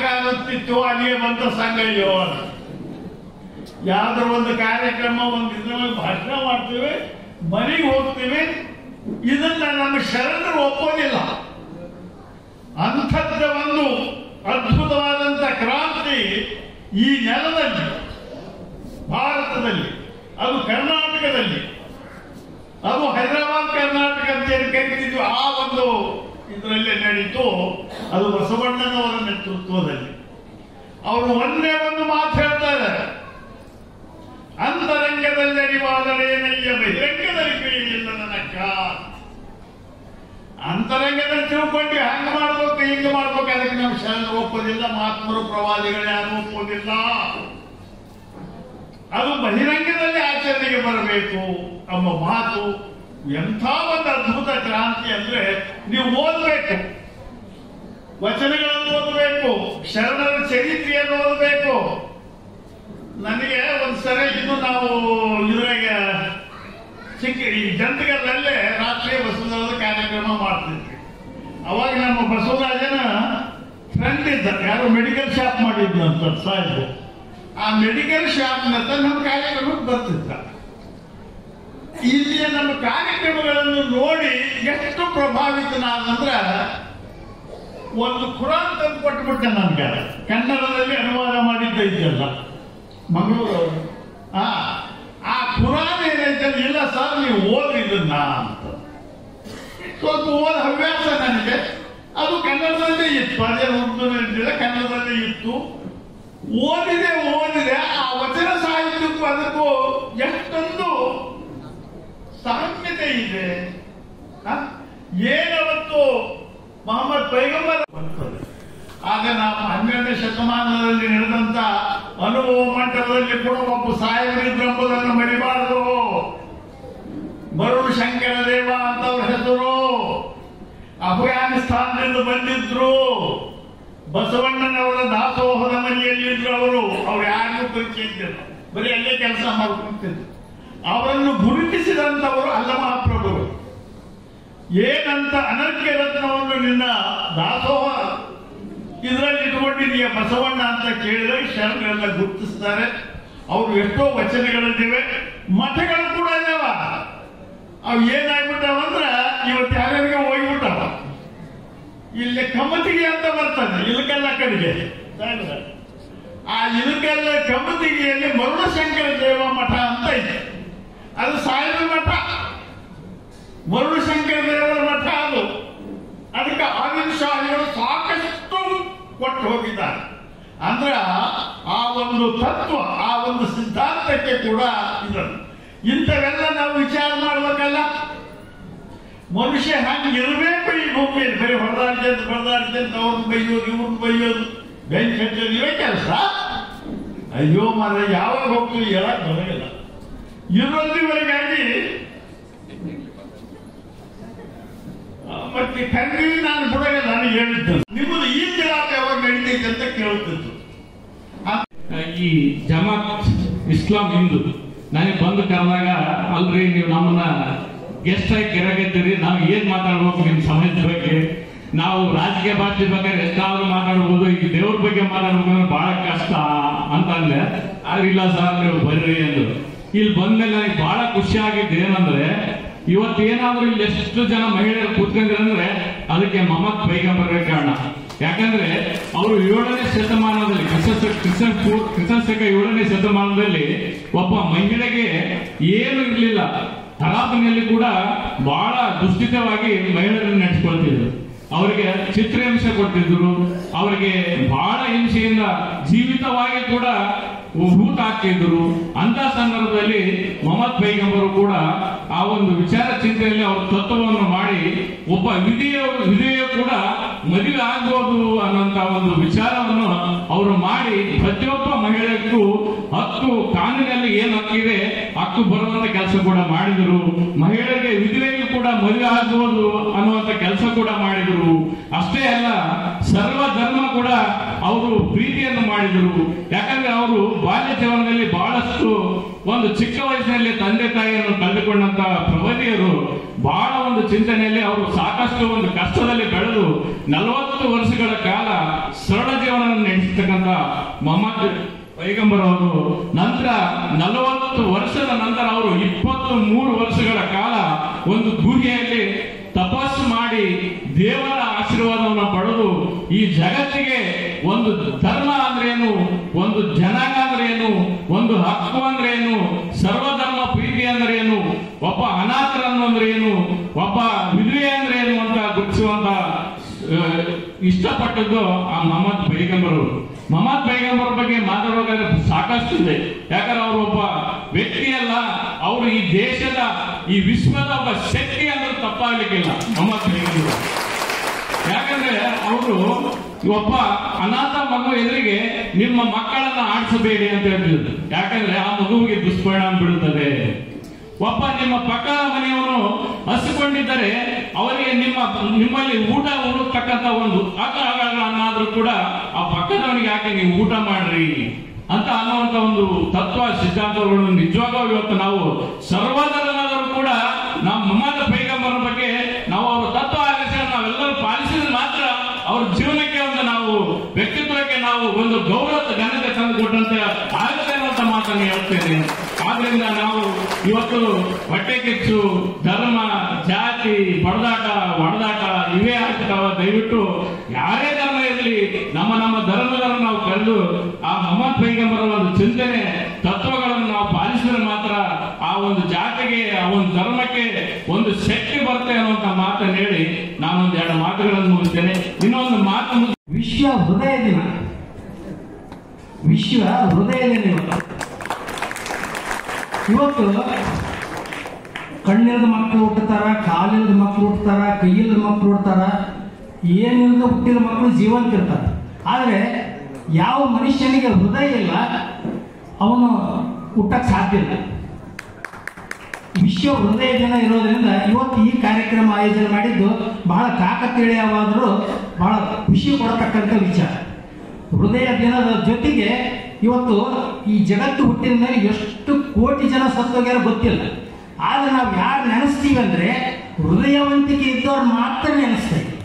Speaker 5: ಕಾಲುತ್ತಿತ್ತು, ಅಲ್ಲಿಯೇ ಬಂತ ಸಂಘಯ್ಯೋ ಅಂತ. ಯಾವ್ದಾದ್ರು ಒಂದು ಕಾರ್ಯಕ್ರಮ, ಒಂದು ಇದ್ರಲ್ಲಿ ಭಾಷಣ ಮಾಡ್ತೀವಿ, ಮನೆಗೆ ಹೋಗ್ತೀವಿ, ಇದನ್ನ ನಮ್ಮ ಶರಣರು ಒಪ್ಪೋದಿಲ್ಲ. ಅಂಥದ್ದ ಒಂದು ಅದ್ಭುತವಾದಂತ ಕ್ರಾಂತಿ ಈ ನೆಲದಲ್ಲಿ, ಭಾರತದಲ್ಲಿ, ಅದು ಕರ್ನಾಟಕದಲ್ಲಿ, ಅದು ಹೈದರಾಬಾದ್ ಕರ್ನಾಟಕ ಅಂತ ಏನು ಕರೀತಿದ್ವಿ, ಆ ಒಂದು ಇದರಲ್ಲೇ ನಡೀತು. ಅದು ಬಸವಣ್ಣನವರ ನೇತೃತ್ವದಲ್ಲಿ. ಅವರು ಒಂದೇ ಒಂದು ಮಾತು ಹೇಳ್ತಾರೆ, ಅಂತರಂಗದಲ್ಲಿ ಅರಿವಾದರೇನಯ್ಯ, ಬಹಿರಂಗದಲ್ಲಿ ಕ್ರಿಯೆಯಿಲ್ಲ ನನಕ್ಕ. ಅಂತರಂಗದಲ್ಲಿ ತಿಳ್ಕೊಂಡು ಹಂಗ ಮಾಡ್ಬೇಕು ಹಿಂಗ ಮಾಡ್ಬೇಕು, ಅದಕ್ಕೆ ನಾವು ಶರಣರು ಒಪ್ಪೋದಿಲ್ಲ, ಮಹಾತ್ಮರು ಪ್ರವಾದಿಗಳು ಯಾರು ಒಪ್ಪೋದಿಲ್ಲ. ಅದು ಬಹಿರಂಗದಲ್ಲಿ ಆಚರಣೆಗೆ ಬರಬೇಕು ಎಂಬ ಮಾತು ಎಂಥ ಒಂದು ಅದ್ಭುತ ಕ್ರಾಂತಿ ಅಂದ್ರೆ, ನೀವು ಓದಬೇಕು, ವಚನಗಳನ್ನು ಓದಬೇಕು, ಶರಣರ ಚರಿತ್ರೆಯನ್ನು ಓದಬೇಕು. ನನಗೆ ಒಂದ್ಸರಿ ಇನ್ನು ನಾವು ಇದ್ರಾಗ ಈ ಜಂತಗಲ್ಲೇ ರಾಷ್ಟ್ರೀಯ ಬಸವರಾಜ ಕಾರ್ಯಕ್ರಮ ಮಾಡ್ತಿದ್ವಿ. ಅವಾಗ ನಮ್ಮ ಬಸವರಾಜನ ಫ್ರೆಂಡ್ ಇದ್ದ, ಯಾರು ಮೆಡಿಕಲ್ ಶಾಪ್ ಮಾಡಿದ್ನಂತ ಸಾಹೇಬ್. ಆ ಮೆಡಿಕಲ್ ಶಾಪ್ನಂತ ನಮ್ಮ ಕಾರ್ಯಕ್ರಮಕ್ಕೆ ಬರ್ತಿದ್ದ. ಇಲ್ಲಿಯ ನಮ್ಮ ಕಾರ್ಯಕ್ರಮಗಳನ್ನು ನೋಡಿ ಎಷ್ಟು ಪ್ರಭಾವಿತನಾದಂದ್ರ, ಒಂದು ಖುರಾನ್ ತಂದು ಕೊಟ್ಟುಬಿಟ್ಟೆ ನನ್ಗೆ, ಕನ್ನಡದಲ್ಲಿ ಅನುವಾದ ಮಾಡಿದ್ದ ಇದೆಯಲ್ಲ ಮಂಗಳೂರು. ಆ ಖುರಾನ್ ಏನೈತೆ, ಇಲ್ಲ ಸರ್ ನೀವು ಓದಿದ್ದನ್ನ ಅಂತ. ಸ್ವಲ್ಪ ಓದ ಹವ್ಯಾಸ ನನಗೆ, ಅದು ಕನ್ನಡದಲ್ಲೇ ಇತ್ತು, ಅದೇ ಉರ್ದುನಲ್ಲಿದ್ದಿಲ್ಲ, ಕನ್ನಡದಲ್ಲೇ ಇತ್ತು. ಓದಿದೆ ಆ ವಚನ ಸಾಹಿತ್ಯಕ್ಕೂ ಅದಕ್ಕೂ ಎಷ್ಟೊಂದು ಸಾಮ್ಯತೆ ಇದೆ. ಏನವತ್ತು ಮೊಹಮ್ಮದ್ ಪೈಗಂಬರ್ ಆಗ ನಾವು 12ನೇ ಶತಮಾನದಲ್ಲಿ ನಡೆದಂತ ಅನುಭವ ಮಂಟಪದಲ್ಲಿ ಕೂಡ ಒಬ್ಬ ಸಾಹೇಬರಿದ್ರೆಂಬುದನ್ನು ಮರಿಬಾರದು. ಬರುಣ್ ಶಂಕರ ದೇವ ಅಂತವ್ರ ಹೆಸರು. ಅಫ್ಘಾನಿಸ್ತಾನದಿಂದ ಬಂದಿದ್ರು. ಬಸವಣ್ಣನವರ ದಾಸೋಹದ ಮನೆಯಲ್ಲಿದ್ರು ಅವರು ಯಾರಿಗೂ ಪರಿಚಯ ಇದ್ದಿಲ್ಲ, ಬರೀ ಅಲ್ಲೇ ಕೆಲಸ ಮಾಡ್ಕೊಂತಿದ್ರು. ಅವರನ್ನು ಗುರುತಿಸಿದಂತವರು ಅಲ್ಲ ಮಹಾಪ್ರಭುಗಳು. ಏನಂತ ಅನರ್ಘ್ಯ ರತ್ನವನ್ನು ನಿನ್ನ ದಾಸೋಹ ಇದರಲ್ಲಿ ಇಟ್ಕೊಂಡಿದೆಯಾ ಬಸವಣ್ಣ ಅಂತ ಕೇಳಿದ್ರೆ ಶರಣರೆಲ್ಲ ಗುರುತಿಸ್ತಾರೆ. ಅವರು ಎಷ್ಟೋ ವಚನಗಳಿವೆ, ಮಠಗಳು ಕೂಡ ಇದಾವ. ಅವು ಏನಾಗ್ಬಿಟ್ಟಾವಂದ್ರ ಇವತ್ತು ಯಾರ್ಯಾರಿಗೆ ಹೋಗ್ಬಿಟ್ಟಾವ. ಇಲ್ಲಿ ಕಮ್ಮತಿಗೆ ಅಂತ ಬರ್ತದೆ, ಇಲಕಲ್ಲ ಕಡೆಗೆ. ಆ ಇಲಕಲ್ಲ ಕಮ್ಮತಿಗೆಯಲ್ಲಿ ಮರುಳಶಂಕರ ದೇವ ಮಠ ಅಂತ ಇದೆ. ಅದು ಸಾಯಿಬ ಮಠ, ಮರುಳಶಂಕರ ದೇವರ ಮಠ ಅದು. ಅದಕ್ಕೆ ಆಗಿನ ಶಾಹಿಗಳು ಸಾಕಷ್ಟು ಕೊಟ್ಟು ಹೋಗಿದ್ದಾರೆ. ಅಂದ್ರ ಆ ಒಂದು ತತ್ವ, ಆ ಒಂದು ಸಿದ್ಧಾಂತಕ್ಕೆ ಕೂಡ ಇದನ್ನು ಇಂಥವೆಲ್ಲ ನಾವು ವಿಚಾರ ಮಾಡ್ಬೇಕಲ್ಲ. ಮನುಷ್ಯ ಹಂಗಿರ್ಬೇಕು ಈ ಭೂಮಿಯಲ್ಲಿ. ಬರೀ ಹೊಡೆದಾಡ್ತಂತ ಅವ್ರನ್ನ ಬೈಯೋದು, ಇವ್ರನ್ನ ಬೈಯೋದು, ಬೆಂಕಿ ಹಚ್ಚೋದು, ಇವೇ ಕೆಲಸ. ಅಯ್ಯೋ ಮಾರ, ಯಾವಾಗ ಹೋಗ್ತೀವಿ ಹೇಳಕ್ ಬರೋದಿಲ್ಲ. ಇರೋದಿವರೆಗಾಗಿ ಮತ್ತೆ ಕಣ್ಣಿ ನಾನು ಬಿಡೋಲ್ಲ. ನಾನು ಹೇಳಿದ್ದು ನಿಮ್ಮದು ಈ ಜಿಲಾಪ ಯಾವಾಗ ನಡೀತೈತೆ ಅಂತ ಕೇಳುತ್ತಿತ್ತು.
Speaker 4: ಈ ಜಮಾತ್ ಇಸ್ಲಾಂ ಹಿಂದೂ ನನಗೆ ಬಂದು ಕರೆದಾಗ, ಅಲ್ರಿ ನೀವು ನಮ್ಮನ್ನ ಗೆಸ್ಟ್ ಆಗಿ ಕೆರಗಿದ್ದೀರಿ, ನಾವು ಏನ್ ಮಾತಾಡ್ಬೇಕು ನಿಮ್ ಸಮಾಜದ ಬಗ್ಗೆ, ನಾವು ರಾಜಕೀಯ ಭಾಷೆ ಬಗ್ಗೆ ಎಷ್ಟಾದ್ರೂ ಮಾತಾಡ್ಬೋದು, ಈ ದೇವ್ರ ಬಗ್ಗೆ ಮಾತಾಡ್ಬೇಕಂದ್ರೆ ಬಹಳ ಕಷ್ಟ ಅಂತಂದ್ರೆ, ಇಲ್ಲ ಸರ್ ನೀವು ಬರ್ರಿ ಎಂದು. ಇಲ್ಲಿ ಬಂದ್ಮೇಲೆ ನನಗೆ ಬಹಳ ಖುಷಿ ಆಗಿದ್ದು ಏನಂದ್ರೆ, ಇವತ್ತೇನಾದ್ರೂ ಇಲ್ಲಿ ಎಷ್ಟು ಜನ ಮಹಿಳೆಯರು ಕೂತ್ಕೊಂಡಿರಂದ್ರೆ ಅದಕ್ಕೆ ಮೊಹಮ್ಮದ್ ಪೈಗಂಬರ್ ಕಾರಣ. ಯಾಕಂದ್ರೆ ಅವರು 7ನೇ ಶತಮಾನದಲ್ಲಿ ಕ್ರಿಸ್ತಶಕ 7ನೇ ಶತಮಾನದಲ್ಲಿ ಒಬ್ಬ ಮಹಿಳೆಗೆ ಏನು ಇರಲಿಲ್ಲ. ಹರಾಬನಿಯಲ್ಲಿ ಕೂಡ ಬಹಳ ದುಷ್ಟಿತವಾಗಿ ಮಹಿಳೆಯರನ್ನು ನಡೆಸಿಕೊಳ್ತಿದ್ರು. ಅವರಿಗೆ ಚಿತ್ರಹಿಂಸೆ ಕೊಡ್ತಿದ್ರು, ಅವರಿಗೆ ಬಹಳ ಹಿಂಸೆಯಿಂದ ಜೀವಿತವಾಗಿ ಕೂಡ ಹೂತ ಹಾಕ್ತಿದ್ರು. ಅಂತ ಸಂದರ್ಭದಲ್ಲಿ ಮೊಹಮ್ಮದ್ ಪೈಗಂಬರು ಕೂಡ ಆ ಒಂದು ವಿಚಾರ ಚಿಂತೆಯಲ್ಲಿ ಅವರ ತತ್ವವನ್ನು ಮಾಡಿ, ಒಬ್ಬ ವಿಧಿಯು ಕೂಡ ಮದುವೆ ಆಗ್ಬೋದು ಅನ್ನುವಂತ ಒಂದು ವಿಚಾರವನ್ನು ಅವರು ಮಾಡಿ, ಪ್ರತಿಯೊಬ್ಬ ಮಹಿಳೆಗೂ ಹಕ್ಕು, ಕಾನೂನಿನಲ್ಲಿ ಏನು ಹಕ್ಕಿದೆ ಹಕ್ಕು ಬರುವಂತ ಕೆಲಸ ಕೂಡ ಮಾಡಿದರು. ಮಹಿಳೆಗೆ ವಿಧವೆಗೂ ಕೂಡ ಮದುವೆ ಆಗ್ಬೋದು ಅನ್ನುವಂತ ಕೆಲಸ ಕೂಡ ಮಾಡಿದರು. ಅಷ್ಟೇ ಅಲ್ಲ, ಸರ್ವ ಧರ್ಮ ಕೂಡ ಅವರು ಪ್ರೀತಿಯನ್ನು ಮಾಡಿದರು. ಯಾಕಂದ್ರೆ ಅವರು ಬಾಲ್ಯ ಜೀವನದಲ್ಲಿ ಬಹಳಷ್ಟು ಒಂದು ಚಿಕ್ಕ ವಯಸ್ಸಿನಲ್ಲಿ ತಂದೆ ತಾಯಿಯನ್ನು ಕಳೆದುಕೊಂಡಂತ ಪ್ರವಾದಿಯರು ಬಹಳ ಒಂದು ಚಿಂತನೆಯಲ್ಲಿ ಅವರು ಸಾಕಷ್ಟು ಒಂದು ಕಷ್ಟದಲ್ಲಿ ಬೆಳೆದು 40 ವರ್ಷಗಳ ಕಾಲ ಸರಳ ಜೀವನ ನಡೆಸತಕ್ಕಂಥ ಮೊಹಮ್ಮದ್ ಪೈಗಂಬರ್ ಅವರು ನಂತರ 40 ವರ್ಷದ ನಂತರ ಅವರು 23 ವರ್ಷಗಳ ಕಾಲ ಒಂದು ಗುಹೆಯಲ್ಲಿ ತಪಸ್ಸು ಮಾಡಿ ದೇವರ ಆಶೀರ್ವಾದವನ್ನು ಪಡೆದು ಈ ಜಗತ್ತಿಗೆ ಒಂದು ಧರ್ಮ ಅಂದ್ರೆ ಏನು, ಒಂದು ಜನಾಂಗ ಅಂದ್ರೆ ಏನು, ಒಂದು ಹಕ್ಕು ಅಂದ್ರೆ ಏನು, ಸರ್ವಧರ್ಮ ಪ್ರೀತಿ ಅಂದ್ರೆ ಏನು, ಒಬ್ಬ ಅನಾಥರನ್ನು ಅಂದ್ರೆ ಏನು, ಒಬ್ಬ ವಿಧವೆ ಅಂದ್ರೆ ಏನು ಅಂತ ಗುರುತಿಸುವಂತ ಇಷ್ಟಪಟ್ಟದ್ದು ಆ ಮೊಹಮ್ಮದ್ ಪೈಗಂಬರ್ ಅವರು.
Speaker 6: ಮೊಹಮ್ಮದ್ ಪೈಗಂಬರ್ ಬಗ್ಗೆ ಮಾತಾಡಬೇಕಾದ್ರೆ ಸಾಕಷ್ಟು ಇದೆ. ಯಾಕಂದ್ರೆ ಅವರು ಒಬ್ಬ ವ್ಯಕ್ತಿಯಲ್ಲ, ಅವರು ಈ ದೇಶದ ಈ ವಿಶ್ವದ ಒಬ್ಬ ಶಕ್ತಿ ಅಂದ್ರೆ ತಪ್ಪಾಗಲಿಕ್ಕಿಲ್ಲ ಮೊಹಮ್ಮದ್ ಪೈಗಂಬರ್. ಯಾಕಂದ್ರೆ ಅವರು ಒಬ್ಬ ಅನಾಥ ಮಗು ಎದುರಿಗೆ ನಿಮ್ಮ ಮಕ್ಕಳನ್ನ ಆಡಿಸಬೇಡಿ ಅಂತ ಹೇಳ್ತಿದ್ರು. ಯಾಕಂದ್ರೆ ಆ ಮಗುವಿಗೆ ದುಷ್ಪರಿಣಾಮ ಬೀಳುತ್ತದೆ. ಒಬ್ಬ ನಿಮ್ಮ ಪಕ್ಕದ ಮನೆಯವನು ಹಸಿಕೊಂಡಿದ್ದರೆ ಅವರಿಗೆ ನಿಮ್ಮಲ್ಲಿ ಊಟ ಉಳಿಸ್ತಕ್ಕಂಥ ಒಂದು ಅನ್ನಾದ್ರೂ ಕೂಡ ಆ ಪಕ್ಕದವನಿಗೆ ಯಾಕೆ ನೀವು ಊಟ ಮಾಡ್ರಿ ಅಂತ ಅನ್ನುವಂತ ಒಂದು ತತ್ವ ಸಿದ್ಧಾಂತಗಳು ನಿಜವಾಗೂ ಇವತ್ತು ನಾವು ಸರ್ವಧರ್ಮದವರು ಕೂಡ ನಾವು ಮೊಹಮ್ಮದ್ ಪೈಗಂಬರ್ ಬಗ್ಗೆ ನಾವು ಅವರ ತತ್ವ ಆದೇಶಗಳನ್ನು ನಾವೆಲ್ಲರೂ ಪಾಲಿಸಿದ್ರೆ ಮಾತ್ರ ಅವ್ರ ಜೀವನಕ್ಕೆ ಒಂದು ನಾವು ವ್ಯಕ್ತಿತ್ವಕ್ಕೆ ನಾವು ಒಂದು ಗೌರವ ಘನತೆ ತಂದು ಕೊಟ್ಟಂತೆ ಆಗುತ್ತೆ ಅನ್ನುವಂತ ಮಾತನ್ನು ಹೇಳ್ತೇನೆ. ಆದ್ರಿಂದ ನಾವು ಇವತ್ತು ಹೊಟ್ಟೆ ಕಿಚ್ಚು, ಧರ್ಮ, ಜಾತಿ, ಬಡದಾಟ, ಒಡದಾಟ ಇವೇ ಆಗ್ತಾವ. ದಯವಿಟ್ಟು ಯಾರೇ ಧರ್ಮ ಇರಲಿ ನಮ್ಮ ಧರ್ಮಗಳನ್ನು ನಾವು ಕರೆದು ಆ ಮೊಹಮ್ಮದ್ ಪೈಗಂಬರ್ ಒಂದು ಚಿಂತನೆ ತತ್ವಗಳನ್ನು ನಾವು ಪಾಲಿಸಿದ್ರೆ ಮಾತ್ರ ಆ ಒಂದು ಜಾತಿಗೆ, ಆ ಒಂದು ಧರ್ಮಕ್ಕೆ ಒಂದು ಶಕ್ತಿ ಬರುತ್ತೆ ಅನ್ನುವಂತ ಮಾತನ್ನು ಹೇಳಿ ನಾನೊಂದು 2 ಮಾತುಗಳನ್ನು ಮುಗಿಸ್ತೇನೆ. ಇನ್ನೊಂದು ಮಾತು,
Speaker 7: ವಿಶ್ವ ಹೃದಯ ದಿನ. ವಿಶ್ವ ಹೃದಯ ದಿನ ಇವತ್ತು ಕಣ್ಣಿಲ್ದ ಮಕ್ಕಳು ಹುಟ್ಟುತ್ತಾರ, ಕಾಲಿಲ್ದ ಮಕ್ಕಳು ಹುಟ್ಟುತ್ತಾರ, ಕೈಯಿಲ್ದ ಮಕ್ಕಳು ಹುಟ್ಟುತ್ತಾರ, ಏನಿಲ್ದ ಹುಟ್ಟಿದ ಮಕ್ಕಳು ಜೀವಂತ ಇರ್ತಾರೆ. ಆದರೆ ಯಾವ ಮನುಷ್ಯನಿಗೆ ಹೃದಯ ಇಲ್ಲ ಅವನು ಹುಟ್ಟಕ್ಕೆ ಸಾಧ್ಯ ಇಲ್ಲ. ವಿಶ್ವ ಹೃದಯ ದಿನ ಇರೋದ್ರಿಂದ ಇವತ್ತು ಈ ಕಾರ್ಯಕ್ರಮ ಆಯೋಜನೆ ಮಾಡಿದ್ದು ಬಹಳ ಕಾಕತಾಳೀಯವಾದರೂ ಬಹಳ ಖುಷಿ ಕೊಡತಕ್ಕಂಥ ವಿಚಾರ. ಹೃದಯ ದಿನದ ಜೊತೆಗೆ ಇವತ್ತು ಈ ಜಗತ್ತು ಹುಟ್ಟಿದ ಮೇಲೆ ಎಷ್ಟು ಕೋಟಿ ಜನ ಸತ್ತೋಗ್ಯಾರ ಗೊತ್ತಿಲ್ಲ. ಆದ್ರೆ ನಾವು ಯಾರು ನೆನೆಸ್ತೀವಿ ಅಂದ್ರೆ ಹೃದಯವಂತಿಕೆ ಇದ್ದವ್ರು ಮಾತ್ರ ನೆನೆಸ್ತಾ ಇದ್ದೀವಿ.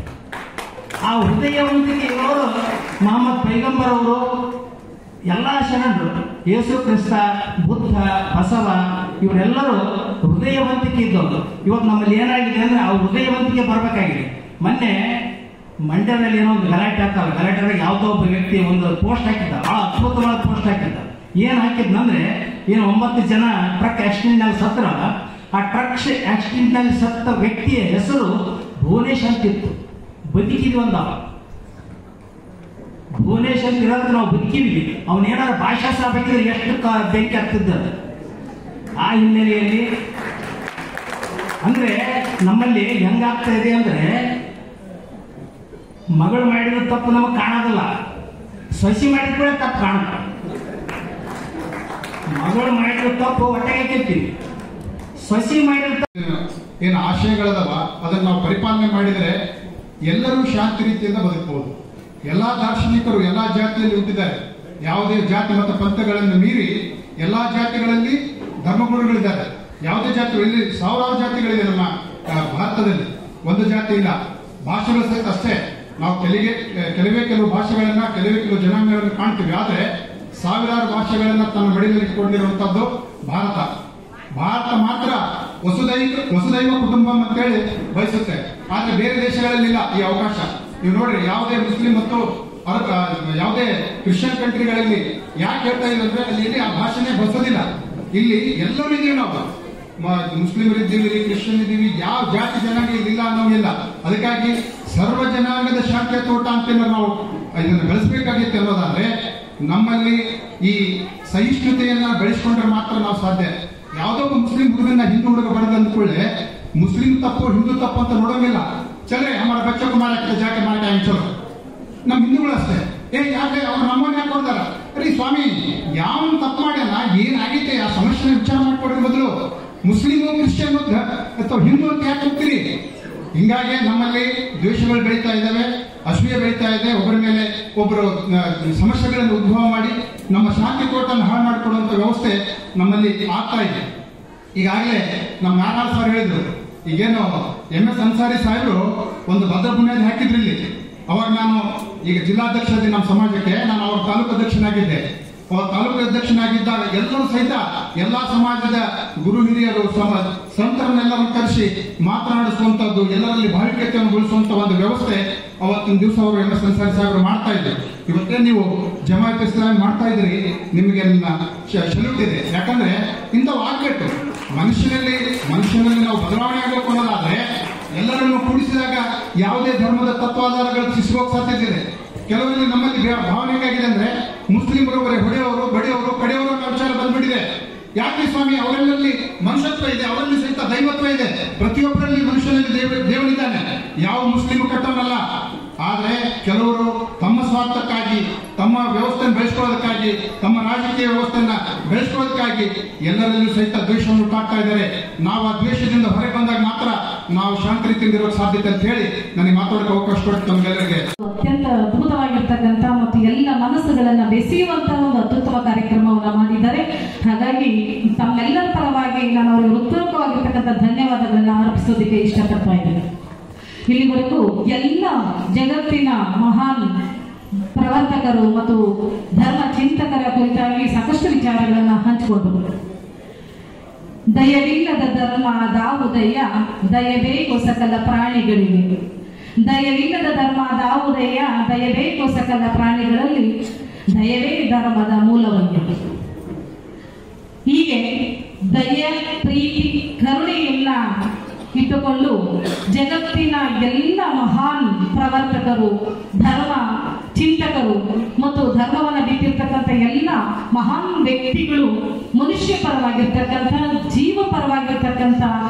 Speaker 7: ಆ ಹೃದಯವಂತಿಕೆ ಇರೋರು ಮೊಹಮ್ಮದ್ ಪೈಗಂಬರ್ ಅವರು, ಎಲ್ಲ ಶರಣರು, ಯೇಸು ಕ್ರಿಸ್ತ, ಬುದ್ಧ, ಬಸವ, ಇವರೆಲ್ಲರೂ ಹೃದಯವಂತಿಕೆ ಇದ್ದವರು. ಇವತ್ತು ನಮ್ಮಲ್ಲಿ ಏನಾಗಿದೆ ಅಂದ್ರೆ ಆ ಹೃದಯವಂತಿಕೆ ಬರಬೇಕಾಗಿದೆ. ಮೊನ್ನೆ ಮಂಡ್ಯದಲ್ಲಿ ಏನೋ ಒಂದು ಗಲಾಟೆ ಆಗ್ತಾವೆ. ಗಲಾಟೆದಾಗ ಯಾವುದೋ ಒಬ್ಬ ವ್ಯಕ್ತಿ ಒಂದು ಪೋಸ್ಟ್ ಹಾಕಿದ್ದ, ಬಹಳ ಅದ್ಭುತವಾದ ಪೋಸ್ಟ್ ಹಾಕಿದ್ದ. ಏನ್ ಹಾಕಿದ್ನಂದ್ರೆ, ಏನು 9 ಜನ ಟ್ರಕ್ ಆಕ್ಸಿಡೆಂಟ್ ನಲ್ಲಿ ಸತ್ರ. ಆ ಟ್ರಕ್ ಆಕ್ಸಿಡೆಂಟ್ ನಲ್ಲಿ ಸತ್ತ ವ್ಯಕ್ತಿಯ ಹೆಸರು ಭುವನೇಶ್ ಅಂತಿತ್ತು. ಬದುಕಿದ್ವಿ ಅಂದ. ಭುವನೇಶ್ ಅಂತ ಇರೋದ್ರೆ ನಾವು ಬದುಕಿದ್ವಿ. ಅವನೇನಾದ್ರು ಭಾಷಾ ಸಾಬೇಕಿದ್ರೆ ಎಷ್ಟು ಬೆಂಕಿ ಆಗ್ತಿದ್ದ. ಆ ಹಿನ್ನೆಲೆಯಲ್ಲಿ ಅಂದ್ರೆ ನಮ್ಮಲ್ಲಿ ಹೆಂಗಾಗ್ತಾ ಇದೆ ಅಂದ್ರೆ, ಮಗಳು ಮಾಡಿದ ತಪ್ಪು ನಮಗೆ ಕಾಣೋದಿಲ್ಲ, ಸಸಿ ಮಾಡಿದ ಕೂಡ ತಪ್ಪು ಕಾಣುತ್ತೆ. ಮಗಳು ಮಾಡಿದ ತಪ್ಪು ಹೊಟ್ಟೆಗೆ ಕೆತ್ತೀವಿ, ಸಸಿ ಮಾಡಿದ
Speaker 8: ಏನು ಆಶಯಗಳದವ ಅದನ್ನು ನಾವು ಪರಿಪಾಲನೆ ಮಾಡಿದರೆ ಎಲ್ಲರೂ ಶಾಂತಿ ರೀತಿಯಿಂದ ಬದುಕಬಹುದು. ಎಲ್ಲಾ ದಾರ್ಶನಿಕರು ಎಲ್ಲಾ ಜಾತಿಯಲ್ಲಿ ಹುಟ್ಟಿದ್ದಾರೆ. ಯಾವುದೇ ಜಾತಿ ಮತ್ತು ಪಂಥಗಳನ್ನು ಮೀರಿ ಎಲ್ಲಾ ಜಾತಿಗಳಲ್ಲಿ ಧರ್ಮಗುರುಗಳಿದ್ದಾರೆ. ಯಾವುದೇ ಜಾತಿಗಳಲ್ಲಿ ಸಾವಿರಾರು ಜಾತಿಗಳಿದೆ ನಮ್ಮ ಭಾರತದಲ್ಲಿ. ಒಂದು ಜಾತಿ ಇಲ್ಲ. ಭಾಷೆಗಳು ಸಹಿತ ಅಷ್ಟೇ. ನಾವು ಕೆಲವೇ ಕೆಲವು ಭಾಷೆಗಳನ್ನ, ಕೆಲವು ಜನಾಂಗಗಳನ್ನು ಕಾಣ್ತೀವಿ. ಆದರೆ ಸಾವಿರಾರು ಭಾಷೆಗಳನ್ನ ತನ್ನ ಮಡಿಲಲ್ಲಿ ಇಟ್ಟುಕೊಂಡಿರುವಂತದ್ದು ಭಾರತ. ಭಾರತ ಮಾತ್ರ ವಸುದೈವ ಕುಟುಂಬಂ ಅಂತೇಳಿ ಬಯಸುತ್ತೆ. ಆದ್ರೆ ಬೇರೆ ದೇಶಗಳಲ್ಲಿಲ್ಲ ಈ ಅವಕಾಶ. ನೀವು ನೋಡ್ರಿ, ಯಾವುದೇ ಮುಸ್ಲಿಂ ಮತ್ತು ಯಾವುದೇ ಕ್ರಿಶ್ಚಿಯನ್ ಕಂಟ್ರಿಗಳಲ್ಲಿ ಯಾಕೆ ಹೇಳ್ತಾ ಇಲ್ಲ ಅಂದ್ರೆ ಅಲ್ಲಿ ಆ ಭಾಷೆನೇ ಬಳಸೋದಿಲ್ಲ. ಇಲ್ಲಿ ಎಲ್ಲರೂ ಇದೀವಿ ನಾವು, ಮುಸ್ಲಿಮರಿದ್ದೀವಿ, ಕ್ರಿಶ್ಚಿಯನ್ ಇದ್ದೀವಿ, ಯಾವ ಜಾತಿ ಜನಾಂಗ ಇದಿಲ್ಲ ಅನ್ನೋಂಗಿಲ್ಲ. ಅದಕ್ಕಾಗಿ ಸರ್ವ ಜನಾಂಗದ ಶಾಂತಿಯ ತೋಟ ಅಂತ ನಾವು ಇದನ್ನು ಬೆಳೆಸಬೇಕಾಗಿತ್ತು ಅನ್ನೋದಾದ್ರೆ ನಮ್ಮಲ್ಲಿ ಈ ಸಹಿಷ್ಣುತೆಯನ್ನ ಬೆಳೆಸ್ಕೊಂಡ್ರೆ ಮಾತ್ರ ನಾವು ಸಾಧ್ಯ. ಯಾವುದೋ ಒಬ್ಬ ಮುಸ್ಲಿಂ ಹುಡುಗನ ಹಿಂದೂ ಹುಡುಗ ಬರೋದು ಅಂದ್ಕೊಳ್ಳೆ ಮುಸ್ಲಿಂ ತಪ್ಪು ಹಿಂದೂ ತಪ್ಪು ಅಂತ ನೋಡೋಂಗಿಲ್ಲ. ಚಲೇ ಹಮಾರ ಬಚ್ಚಕ್ಕೂ ಮಾಡಕ್ಕೆ ಜಾಕೆ ಮಾಡಕ್ಕೆ ಚಲೋ. ನಮ್ಮ ಹಿಂದೂಗಳು ಅಷ್ಟೇ, ಯಾಕೆ ಅವ್ರು ನಮ್ಮನ್ನ ಯಾಕೆ ಕೊಡ್ತಾರ? ಅರಿ ಸ್ವಾಮಿ, ಯಾವ ತಪ್ಪು ಮಾಡ್ಯಾನ, ಏನಾಗೈತೆ ಆ ಸಮಸ್ಯೆ ವಿಚಾರ ಮಾಡ್ಕೊಡ್ರಿ ಬದಲು ಮುಸ್ಲಿಮು ಕ್ರಿಶ್ಚಿಯನ್ ಅಥವಾ ಹಿಂದೂ ಅಂತ ಯಾಕೆ ಹೋಗ್ತೀರಿ? ಹಿಂಗಾಗಿ ನಮ್ಮಲ್ಲಿ ದ್ವೇಷಗಳು ಬೆಳೀತಾ ಇದ್ದಾವೆ, ಅಸೂಯೆ ಬೆಳೀತಾ ಇದೆ. ಒಬ್ಬರ ಮೇಲೆ ಒಬ್ಬರು ಸಮಸ್ಯೆಗಳನ್ನು ಉದ್ಭವ ಮಾಡಿ ನಮ್ಮ ಶಾಂತಿ ಕೋಟನ್ನು ಹಾಳು ಮಾಡಿಕೊಡುವಂತ ವ್ಯವಸ್ಥೆ ನಮ್ಮಲ್ಲಿ ಆಗ್ತಾ ಇದೆ. ಈಗಾಗಲೇ ನಮ್ಮ ನಾರಾಯಣ ಸರ್ ಹೇಳಿದ್ರು, ಈಗೇನು MS ಅನ್ಸಾರಿ ಸಾಹೇಬರು ಒಂದು ಭದ್ರ ಬುನಿಯಾದಿ ಹಾಕಿದ್ರು ಇಲ್ಲಿ. ಅವಾಗ ನಾನು ಈಗ ಜಿಲ್ಲಾಧ್ಯಕ್ಷ ನಮ್ಮ ಸಮಾಜಕ್ಕೆ, ನಾನು ಅವ್ರ ತಾಲೂಕು ಅಧ್ಯಕ್ಷನಾಗಿದ್ದೆ. ಅವ್ರ ತಾಲೂಕು ಅಧ್ಯಕ್ಷನಾಗಿದ್ದಾಗ ಎಲ್ಲರೂ ಸಹಿತ ಎಲ್ಲಾ ಸಮಾಜದ ಗುರು ಹಿರಿಯರು ಸಂತರನ್ನೆಲ್ಲರನ್ನು ಕರೆಸಿ ಮಾತನಾಡಿಸುವಂತದ್ದು, ಎಲ್ಲರಲ್ಲಿ ಭಾವಿಕತೆಯನ್ನು ಬೆಳೆಸುವಂತ ಒಂದು ವ್ಯವಸ್ಥೆ ಅವತ್ತಿನ ದಿವಸ ಅವರು MS ಅನ್ಸಾರಿ ಸಾಹೇಬರು ಮಾಡ್ತಾ ಇದ್ರು. ಇವತ್ತೇ ನೀವು ಜಮಾಯತ್ ಇಸ್ಲಾಮಿ ಮಾಡ್ತಾ ಇದ್ರಿ, ನಿಮಗೆ ಸಲ್ಯೂಟ್ ಇದೆ. ಯಾಕಂದ್ರೆ ಇಂಥವು ಆಗ್ಬೇಕು. ಮನುಷ್ಯನಲ್ಲಿ ನಾವು ಬದಲಾವಣೆ ಆಗಬೇಕು ಅನ್ನೋದಾದ್ರೆ ಎಲ್ಲರನ್ನು ಕೂಡಿಸಿದಾಗ ಯಾವುದೇ ಧರ್ಮದ ತತ್ವಾಧಾರಗಳು ಸಿಗೋಕ್ ಸಾಧ್ಯತೆ ಇದೆ. ಕೆಲವರಲ್ಲಿ ನಮ್ಮಲ್ಲಿ ಭಾವನೆ ಹೇಗಾಗಿದೆ ಅಂದ್ರೆ ಮುಸ್ಲಿಮರು ಬರೀ ಹೊಡೆಯವರು ಬಡಿಯವರು ಕಡೆಯವರು ಅನ್ನೋ ವಿಚಾರ ಬಂದ್ಬಿಟ್ಟಿದೆ. ಯಾಕೆ ಸ್ವಾಮಿ? ಅವರೆಲ್ಲರಲ್ಲಿ ಮನುಷ್ಯತ್ವ ಇದೆ, ಅವರಲ್ಲಿ ಸಹಿತ ದೈವತ್ವ ಇದೆ. ಪ್ರತಿಯೊಬ್ಬರಲ್ಲಿ ಮನುಷ್ಯನಲ್ಲಿ ದೇವರಿದ್ದಾನೆ. ಯಾವ ಮುಸ್ಲಿಂ ಕೆಟ್ಟವನಲ್ಲ. ಆದರೆ ಕೆಲವರು ತಮ್ಮ ಸ್ವಾರ್ಥಕ್ಕಾಗಿ, ತಮ್ಮ ವ್ಯವಸ್ಥೆಯನ್ನು ಬೆಳೆಸ್ಕೊಳ್ಳೋದಕ್ಕಾಗಿ, ತಮ್ಮ ರಾಜಕೀಯ ವ್ಯವಸ್ಥೆಯನ್ನ ಬೆಳೆಸ್ಕೊಳ್ಳೋದಕ್ಕಾಗಿ ಎಲ್ಲರಲ್ಲೂ ಸಹಿತ ದ್ವೇಷವನ್ನು ಉಂಟಾಗ್ತಾ ಇದ್ದಾರೆ. ನಾವು ಆ ದ್ವೇಷದಿಂದ ಹೊರಗೆ ಬಂದಾಗ ಮಾತ್ರ ನಾವು ಶಾಂತ ರೀತಿಯಿಂದ ಇರೋಕ್ಕೆ ಸಾಧ್ಯತೆ ಅಂತ ಹೇಳಿ ನನಗೆ ಮಾತಾಡೋಕೆ ಅವಕಾಶ ಕೊಟ್ಟು ತಮಗೆಲ್ಲರಿಗೆ
Speaker 9: ಅತ್ಯಂತ ಅದ್ಭುತವಾಗಿರ್ತಕ್ಕಂಥ ಮತ್ತು ಎಲ್ಲ ಮನಸ್ಸುಗಳನ್ನ ಬೆಸೆಯುವಂತಹ ಒಂದು ಅತ್ಯುತ್ತಮ ಕಾರ್ಯಕ್ರಮವನ್ನು ಮಾಡಿದ್ದಾರೆ. ಹಾಗಾಗಿ ತಮ್ಮೆಲ್ಲರ ಪರವಾಗಿ ನಾನು ಅವರಿಗೆ ಹೃತ್ಪೂರ್ವಕವಾಗಿರ್ತಕ್ಕಂಥ ಧನ್ಯವಾದಗಳನ್ನ ಅರ್ಪಿಸೋದಕ್ಕೆ ಇಷ್ಟಪಡ್ತಾ ಇದ್ದೇನೆ. ಇಲ್ಲಿವರೆಗೂ ಎಲ್ಲ ಜಗತ್ತಿನ ಮಹಾನ್ ಪ್ರವರ್ತಕರು ಮತ್ತು ಧರ್ಮ ಚಿಂತಕರ ಕುರಿತಾಗಿ ಸಾಕಷ್ಟು ವಿಚಾರಗಳನ್ನು ಹಂಚಿಕೊಂಡರು. ದಯವಿಲ್ಲದ ಧರ್ಮ ದಾವುದಯ್ಯ, ದಯಬೇಕು ಸಕಲ ಪ್ರಾಣಿಗಳಿಗೆ. ದಯವಿಲ್ಲದ ಧರ್ಮ ದಾವುದಯ್ಯ, ದಯಬೇಕು ಸಕಲ ಪ್ರಾಣಿಗಳಲ್ಲಿ, ದಯವೇ ಧರ್ಮದ ಮೂಲವಯ್ಯ. ಹೀಗೆ ದಯ, ಪ್ರೀತಿ, ಕರುಣೆಯನ್ನ ಇಟ್ಟುಕೊಂಡು ಜಗತ್ತಿನ ಎಲ್ಲ ಮಹಾನ್ ಪ್ರವರ್ತಕರು, ಧರ್ಮ ಚಿಂತಕರು ಮತ್ತು ಧರ್ಮವನ್ನು ಬಿಟ್ಟಿರ್ತಕ್ಕಂಥ ಎಲ್ಲ ಮಹಾನ್ ವ್ಯಕ್ತಿಗಳು ಮನುಷ್ಯ ಪರವಾಗಿರ್ತಕ್ಕಂಥ, ಜೀವ ಪರವಾಗಿರ್ತಕ್ಕಂಥ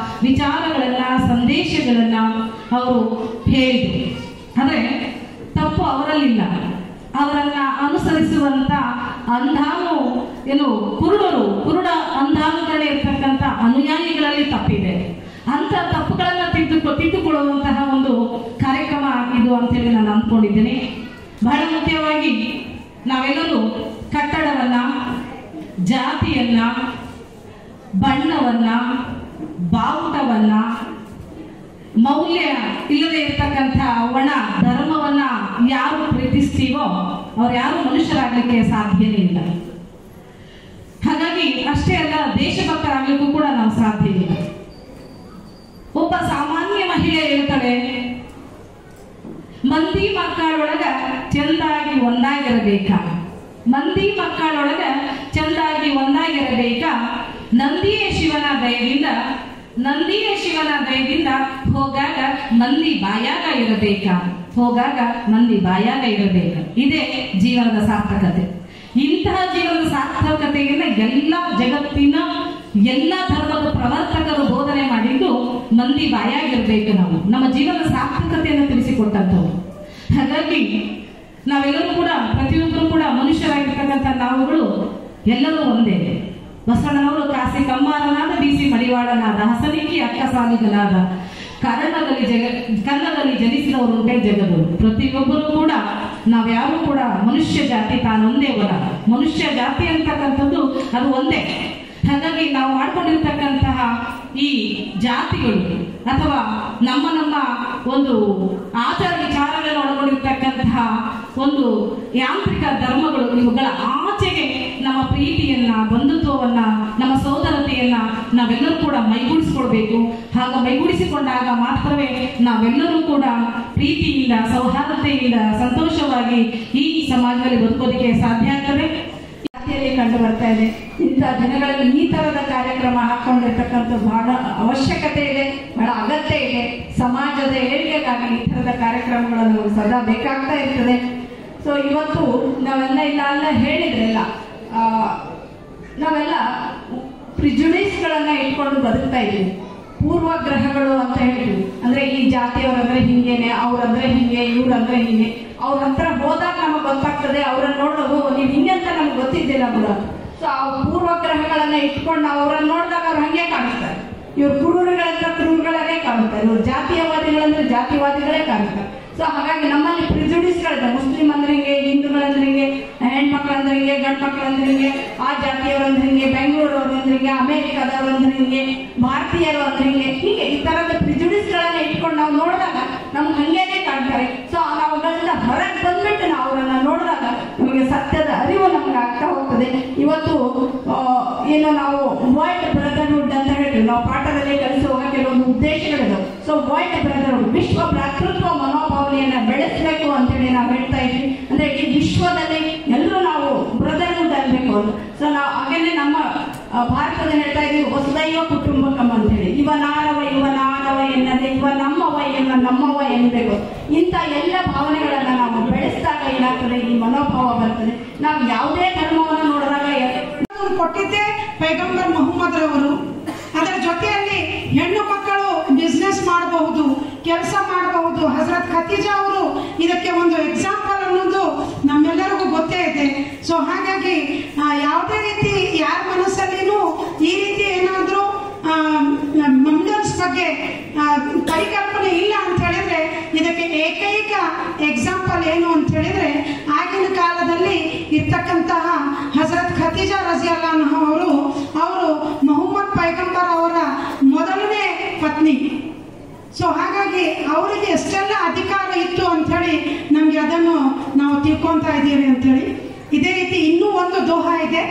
Speaker 9: ವಿಚಾರಗಳನ್ನ, ಸಂದೇಶಗಳನ್ನ ಅವರು ಹೇಳಿದರು. ಆದರೆ ತಪ್ಪು ಅವರಲ್ಲಿಲ್ಲ. ಅವರನ್ನ ಅನುಸರಿಸುವಂತ ಅಂಧಾನು ಕುರುಡ ಅಂಧಾನುಗಳೇ ಇರ್ತಕ್ಕಂಥ ಅನುಯಾಯಿಗಳಲ್ಲಿ ತಪ್ಪಿದೆ. ಅಂತ ತಪ್ಪುಗಳನ್ನ ತಿದ್ದುಕೊಳ್ಳುವಂತಹ ಒಂದು ಕಾರ್ಯಕ್ರಮ ಇದು ಅಂತೇಳಿ ನಾನು ಅಂದ್ಕೊಂಡಿದ್ದೇನೆ. ಬಹಳ ಮುಖ್ಯವಾಗಿ ನಾವೆಲ್ಲರೂ ಕಟ್ಟಡವನ್ನ, ಜಾತಿಯನ್ನ, ಬಣ್ಣವನ್ನ, ಬಾವುಟವನ್ನ, ಮೌಲ್ಯ ಇಲ್ಲದೆ ಇರ್ತಕ್ಕಂಥ ಒಣ ಧರ್ಮವನ್ನ ಯಾರು ಪ್ರೀತಿಸ್ತೀವೋ ಅವ್ರು ಯಾರು ಮನುಷ್ಯರಾಗ್ಲಿಕ್ಕೆ ಸಾಧ್ಯನೇ ಇಲ್ಲ. ಹಾಗಾಗಿ ಅಷ್ಟೇ ಅಲ್ಲ, ದೇಶಭಕ್ತರಾಗ್ಲಿಕ್ಕೂ ಕೂಡ ನಾವು ಸಾಧ್ಯ ಇಲ್ಲ. ಒಬ್ಬ ಸಾಮಾನ್ಯ ಮಹಿಳೆ ಹೇಳ್ತಾಳೆ, ಮಂದಿ ಮಕ್ಕಳೊಳಗ ಚೆಂದಾಗಿ ಒಂದಾಗಿರಬೇಕ, ಮಂದಿ ಮಕ್ಕಳೊಳಗ ಚೆಂದಾಗಿ ಒಂದಾಗಿರಬೇಕ, ನಂದಿಯ ಶಿವನ ದಯದಿಂದ, ನಂದಿಯ ಶಿವನ ದಯದಿಂದ ಹೋಗಾಗ ಮಂದಿ ಬಾಯಾಗ ಇರಬೇಕ, ಹೋಗಾಗ ಮಂದಿ ಬಾಯಾಗ ಇರಬೇಕ. ಇದೇ ಜೀವನದ ಸಾರ್ಥಕತೆ. ಇಂತಹ ಜೀವನದ ಸಾರ್ಥಕತೆಯನ್ನ ಎಲ್ಲ ಜಗತ್ತಿನ ಎಲ್ಲ ಧರ್ಮದ ಪ್ರವರ್ತಕರು ಬೋಧನೆ ಮಾಡಿದ್ದು ಮಂದಿ ಬಾಯಾಗಿರ್ಬೇಕು. ನಾವು ನಮ್ಮ ಜೀವನದ ಸಾರ್ಥಕತೆಯನ್ನು ತಿಳಿಸಿಕೊಟ್ಟಂಥವ್ರು. ಹಾಗಾಗಿ ನಾವೆಲ್ಲರೂ ಕೂಡ, ಪ್ರತಿಯೊಬ್ಬರು ಕೂಡ ಮನುಷ್ಯರಾಗಿರ್ತಕ್ಕಂಥ ನಾವುಗಳು ಎಲ್ಲರೂ ಒಂದೇ. ಬಸವಣ್ಣನವರು ಕಾಸಿ ಕಮ್ಮಾರನಾದ, ಬಿಸಿ ಮಡಿವಾಳನಾದ, ಹಸನಿಕ್ಕಿ ಅಕ್ಕ ಸಾಲಿಗನಾದ, ಕನ್ನಡದಲ್ಲಿ ಜನಿಸಿದವರು ಜಗದವರು. ಪ್ರತಿಯೊಬ್ಬರು ಕೂಡ ನಾವ್ಯಾರು ಕೂಡ ಮನುಷ್ಯ ಜಾತಿ ತಾನೊಂದೇ ವರ. ಮನುಷ್ಯ ಜಾತಿ ಅಂತಕ್ಕಂಥದ್ದು ಅದು ಒಂದೇ. ಹಾಗಾಗಿ ನಾವು ಮಾಡ್ಕೊಂಡಿರ್ತಕ್ಕಂತಹ ಈ ಜಾತಿಗಳು ಅಥವಾ ನಮ್ಮ ಒಂದು ಆಚಾರ ವಿಚಾರಗಳನ್ನು ಒಳಗೊಂಡಿರ್ತಕ್ಕಂತಹ ಒಂದು ಯಾಂತ್ರಿಕ ಧರ್ಮಗಳು, ಇವುಗಳ ಆಚೆಗೆ ನಮ್ಮ ಪ್ರೀತಿಯನ್ನ, ಬಂಧುತ್ವವನ್ನ, ನಮ್ಮ ಸೋದರತೆಯನ್ನ ನಾವೆಲ್ಲರೂ ಕೂಡ ಮೈಗೂಡಿಸಿಕೊಳ್ಬೇಕು. ಹಾಗ ಮೈಗೂಡಿಸಿಕೊಂಡಾಗ ಮಾತ್ರವೇ ನಾವೆಲ್ಲರೂ ಕೂಡ ಪ್ರೀತಿಯಿಂದ, ಸೌಹಾರ್ದತೆಯಿಂದ, ಸಂತೋಷವಾಗಿ ಈ ಸಮಾಜದಲ್ಲಿ ಬದುಕೋದಕ್ಕೆ ಸಾಧ್ಯ ಆಗ್ತದೆ. ಕಂಡು ಬರ್ತಾ ಇದೆ. ಇಂಥ ದಿನಗಳಲ್ಲಿ ಈ ತರದ ಕಾರ್ಯಕ್ರಮ ಹಾಕೊಂಡಿರ್ತಕ್ಕಂಥ ಬಹಳ ಅವಶ್ಯಕತೆ ಇದೆ, ಬಹಳ ಅಗತ್ಯ ಇದೆ. ಸಮಾಜದ ಏಳಿಗೆಗಾಗಿ ಈ ತರದ ಕಾರ್ಯಕ್ರಮಗಳನ್ನು ಸದಾ ಬೇಕಾಗ್ತಾ ಇರ್ತದೆ. ಸೊ ಇವತ್ತು ನಾವೆಲ್ಲ ಇಲ್ಲ ಹೇಳಿದ್ರೆಲ್ಲ ನಾವೆಲ್ಲ ಪ್ರಿಜುಡಿಸ್ಗಳನ್ನ ಇಟ್ಕೊಂಡು ಬದುಕ್ತಾ ಇದ್ದೀವಿ. ಪೂರ್ವಗ್ರಹಗಳು ಅಂತ ಹೇಳ್ತೀವಿ. ಅಂದ್ರೆ ಈ ಜಾತಿಯವರಂದ್ರೆ ಹಿಂಗೇನೆ, ಅವ್ರಂದ್ರೆ ಹಿಂಗೆ, ಇವ್ರಂದ್ರೆ ಹಿಂಗೆ. ಅವ್ರ ಹತ್ರ ಹೋದಾಗ ನಮಗೆ ಗೊತ್ತಾಗ್ತದೆ, ಅವ್ರನ್ನ ನೋಡೋದು ನೀವು ಹಿಂಗೆ ಅಂತ ನಮ್ಗೆ ಗೊತ್ತಿದ್ದಿಲ್ಲ ಕೂಡ. ಸೊ ಆ ಪೂರ್ವಗ್ರಹಗಳನ್ನ ಇಟ್ಕೊಂಡು ನಾವು ಅವ್ರನ್ನ ನೋಡಿದಾಗ ಅವ್ರು ಹಂಗೆ ಕಾಣಿಸ್ತಾರೆ. ಇವ್ರು ಕ್ರೂರಗಳಂದ್ರೆ ಕ್ರೂರಗಳೇ ಕಾಣುತ್ತಾರೆ, ಇವ್ರು ಜಾತೀಯವಾದಿಗಳಂದ್ರೆ ಜಾತಿವಾದಿಗಳೇ ಕಾಣುತ್ತಾರೆ. ಸೊ ಹಾಗಾಗಿ ನಮ್ಮಲ್ಲಿ ಪ್ರಿಜುಡಿಸ್ಗಳಿದೆ. ಮುಸ್ಲಿಂ ಅಂದ್ರೆ ಹಿಂಗೆ, ಹಿಂದೂಗಳಂದ್ರೆ ಹಿಂಗೆ, ಹೆಣ್ಮಕ್ಳಂದ್ರೆ ಹಿಂಗೆ, ಗಂಡು ಮಕ್ಳಂದ್ರೆ ಹಿಂಗೆ, ಆ ಜಾತಿಯವರಂದ್ರೆ ಹಿಂಗೆ, ಬೆಂಗಳೂರವ್ರು ಅಂದ್ರೆ ಹಿಂಗೆ, ಅಮೆರಿಕದವ್ರು ಅಂದ್ರೆ ಹಿಂಗೆ, ಭಾರತೀಯರು ಅಂದ್ರೆ ಹಿಂಗೆ, ಹೀಗೆ ಈ ತರದ ಪ್ರಿಜುಡಿಸ್ಗಳನ್ನ ಇಟ್ಕೊಂಡು ನಾವು ನೋಡಿದಾಗ ನಮ್ಗೆ ಹಂಗೇನೆ ಕಾಣ್ತಾರೆ. ಸೊ ನಾವುಗಳಿಂದ ಹೊರಗೆ ಬಂದ್ಬಿಟ್ಟು ನಾವು ಅವರನ್ನ ನೋಡಿದಾಗ ನಮಗೆ ಸತ್ಯದ ಅರಿವು ನಮ್ಗೆ ಆಗ್ತಾ ಹೋಗ್ತದೆ. ಇವತ್ತು ಏನು ನಾವು ವರ್ಲ್ಡ್ ಬ್ರದರ್ಹುಡ್ ಅಂತ ಹೇಳ್ತೀವಿ, ನಾವು ಪಾಠದಲ್ಲಿ ಕಲಿಸುವಾಗ ಕೆಲವೊಂದು ಉದ್ದೇಶಗಳಿದಾವೆ. ಸೊ ವರ್ಲ್ಡ್ ಬ್ರದರ್ಹುಡ್, ವಿಶ್ವ ಭ್ರಾತೃತ್ವ ಮನೋಭಾವನೆಯನ್ನ ಬೆಳೆಸಬೇಕು ಅಂತೇಳಿ ನಾವು ಹೇಳ್ತಾ ಇದ್ವಿ. ಅಂದ್ರೆ ಈ ವಿಶ್ವದಲ್ಲಿ ಎಲ್ಲರೂ ನಾವು ಬ್ರದರ್ಹುಡ್ ಅನ್ಬೇಕು ಅಂತ. ಸೊ ನಾವು ಹಾಗೇನೆ ನಮ್ಮ ಭಾರತದಲ್ಲಿ ಹೇಳ್ತಾ ಇದೀವಿ, ವಸುದೈವ ಕುಟುಂಬಕಂ ಅಂತ ಹೇಳಿ. ಇವ ನಾನವ ಎನ್ನದೆ, ಇವ ನಮ್ಮವ ನಮ್ಮವ ಎನ್ನಬೇಕು. ಇಂಥ ಎಲ್ಲ ಭಾವನೆಗಳನ್ನ ನಾವು ಬೆಳೆಸಿ ಬೆಳೆಸಿದಾಗ ಏನಾಗ್ತದೆ, ಈ ಮನೋಭಾವ ಬರ್ತದೆ. ನಾವು ಯಾವುದೇ ಧರ್ಮವನ್ನು ನೋಡಿದಾಗ
Speaker 10: ಕೊಟ್ಟಿದ್ದೆ ಪೈಗಂಬರ್ ಮೊಹಮ್ಮದ್ ರವರು. ಅದರ ಜೊತೆಯಲ್ಲಿ ಹೆಣ್ಣು ಮಕ್ಕಳು ಬಿಸ್ನೆಸ್ ಮಾಡಬಹುದು, ಕೆಲಸ ಮಾಡಬಹುದು. ಹಜರತ್ ಖದೀಜಾ ಅವರು ಇದಕ್ಕೆ ಒಂದು ಎಕ್ಸಾಂಪಲ್ ಅನ್ನೋದು ನಮ್ಮೆಲ್ಲರಿಗೂ ಗೊತ್ತೇ ಇದೆ. ಸೊ ಹಾಗಾಗಿ ಯಾವುದೇ ರೀತಿ ಯಾರ ಮನಸ್ಸಲ್ಲಿನೂ ಈ ರೀತಿ ಏನಾದರೂ ಮಂಡಲ್ಸ್ ಬಗ್ಗೆ ಪರಿಕಲ್ಪನೆ ಇಲ್ಲ ಅಂತ ಹೇಳಿದ್ರೆ, ಇದಕ್ಕೆ ಏಕೈಕ ಎಕ್ಸಾಂಪಲ್ ಏನು ಅಂತ ಹೇಳಿದ್ರೆ, ಆಗಿನ ಕಾಲದಲ್ಲಿ ಇರ್ತಕ್ಕಂತಹ ಹಜರತ್ ಖದೀಜಾ ರಜಿಯಲ್ಲಾಹು ಅನ್ಹಾ ಅವರು ಮೊಹಮ್ಮದ್ ಪೈಗಂಬರ್ ಅವರ ಮೊದಲನೇ ಪತ್ನಿ. ಸೊ ಹಾಗಾಗಿ ಅವರಿಗೆ ಎಷ್ಟೆಲ್ಲ ಅಧಿಕಾರ ಇತ್ತು ಅಂತ ಹೇಳಿ ನಮ್ಗೆ ಅದನ್ನು ನಾವು ತಿಳ್ಕೊಂತಾ ಇದ್ದೀವಿ ಅಂತ ಹೇಳಿ. ಇದೇ ರೀತಿ ಇನ್ನೂ ಒಂದು ದೋಹಾ ಇದೆ,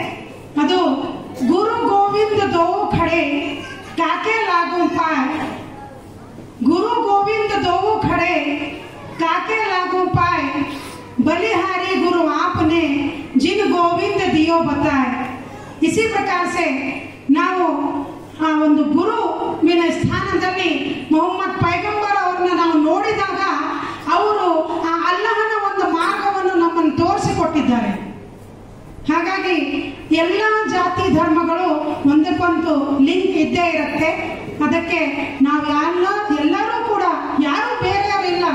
Speaker 10: ಅದು ಗುರು ಗೋವಿಂದ ದೋ ಖಡೆ ಕಾಕೆ लागू पाए, गुरु गोविंद दो खड़े काके लागू पाए, बलिहारी गुरु आपने जिन गोविंद दियो बताए. इसी प्रकार से ನಾವು ಆ ಒಂದು ಗುರುವಿನ ಸ್ಥಾನದಲ್ಲಿ ಮೊಹಮ್ಮದ್ ಪೈಗಂಬರ್ ಅವರನ್ನ ನಾವು ನೋಡಿದಾಗ ಅವರು ಆ ಅಲ್ಲಹನ ಒಂದು ಮಾರ್ಗವನ್ನು ನಮ್ಮನ್ನು ತೋರಿಸಿಕೊಟ್ಟಿದ್ದಾರೆ. ಹಾಗಾಗಿ ಎಲ್ಲ ಜಾತಿ ಧರ್ಮಗಳು ಒಂದಕ್ಕೊಂದು ಲಿಂಕ್ ಇದ್ದೇ ಇರುತ್ತೆ. ಅದಕ್ಕೆ ನಾವು ಎಲ್ಲರೂ ಕೂಡ ಯಾರು ಬೇರೆಯವರಿಲ್ಲ,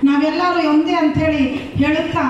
Speaker 10: ನಾವೆಲ್ಲರೂ ಒಂದೇ ಅಂತ ಹೇಳಿ ಹೇಳುತ್ತಾ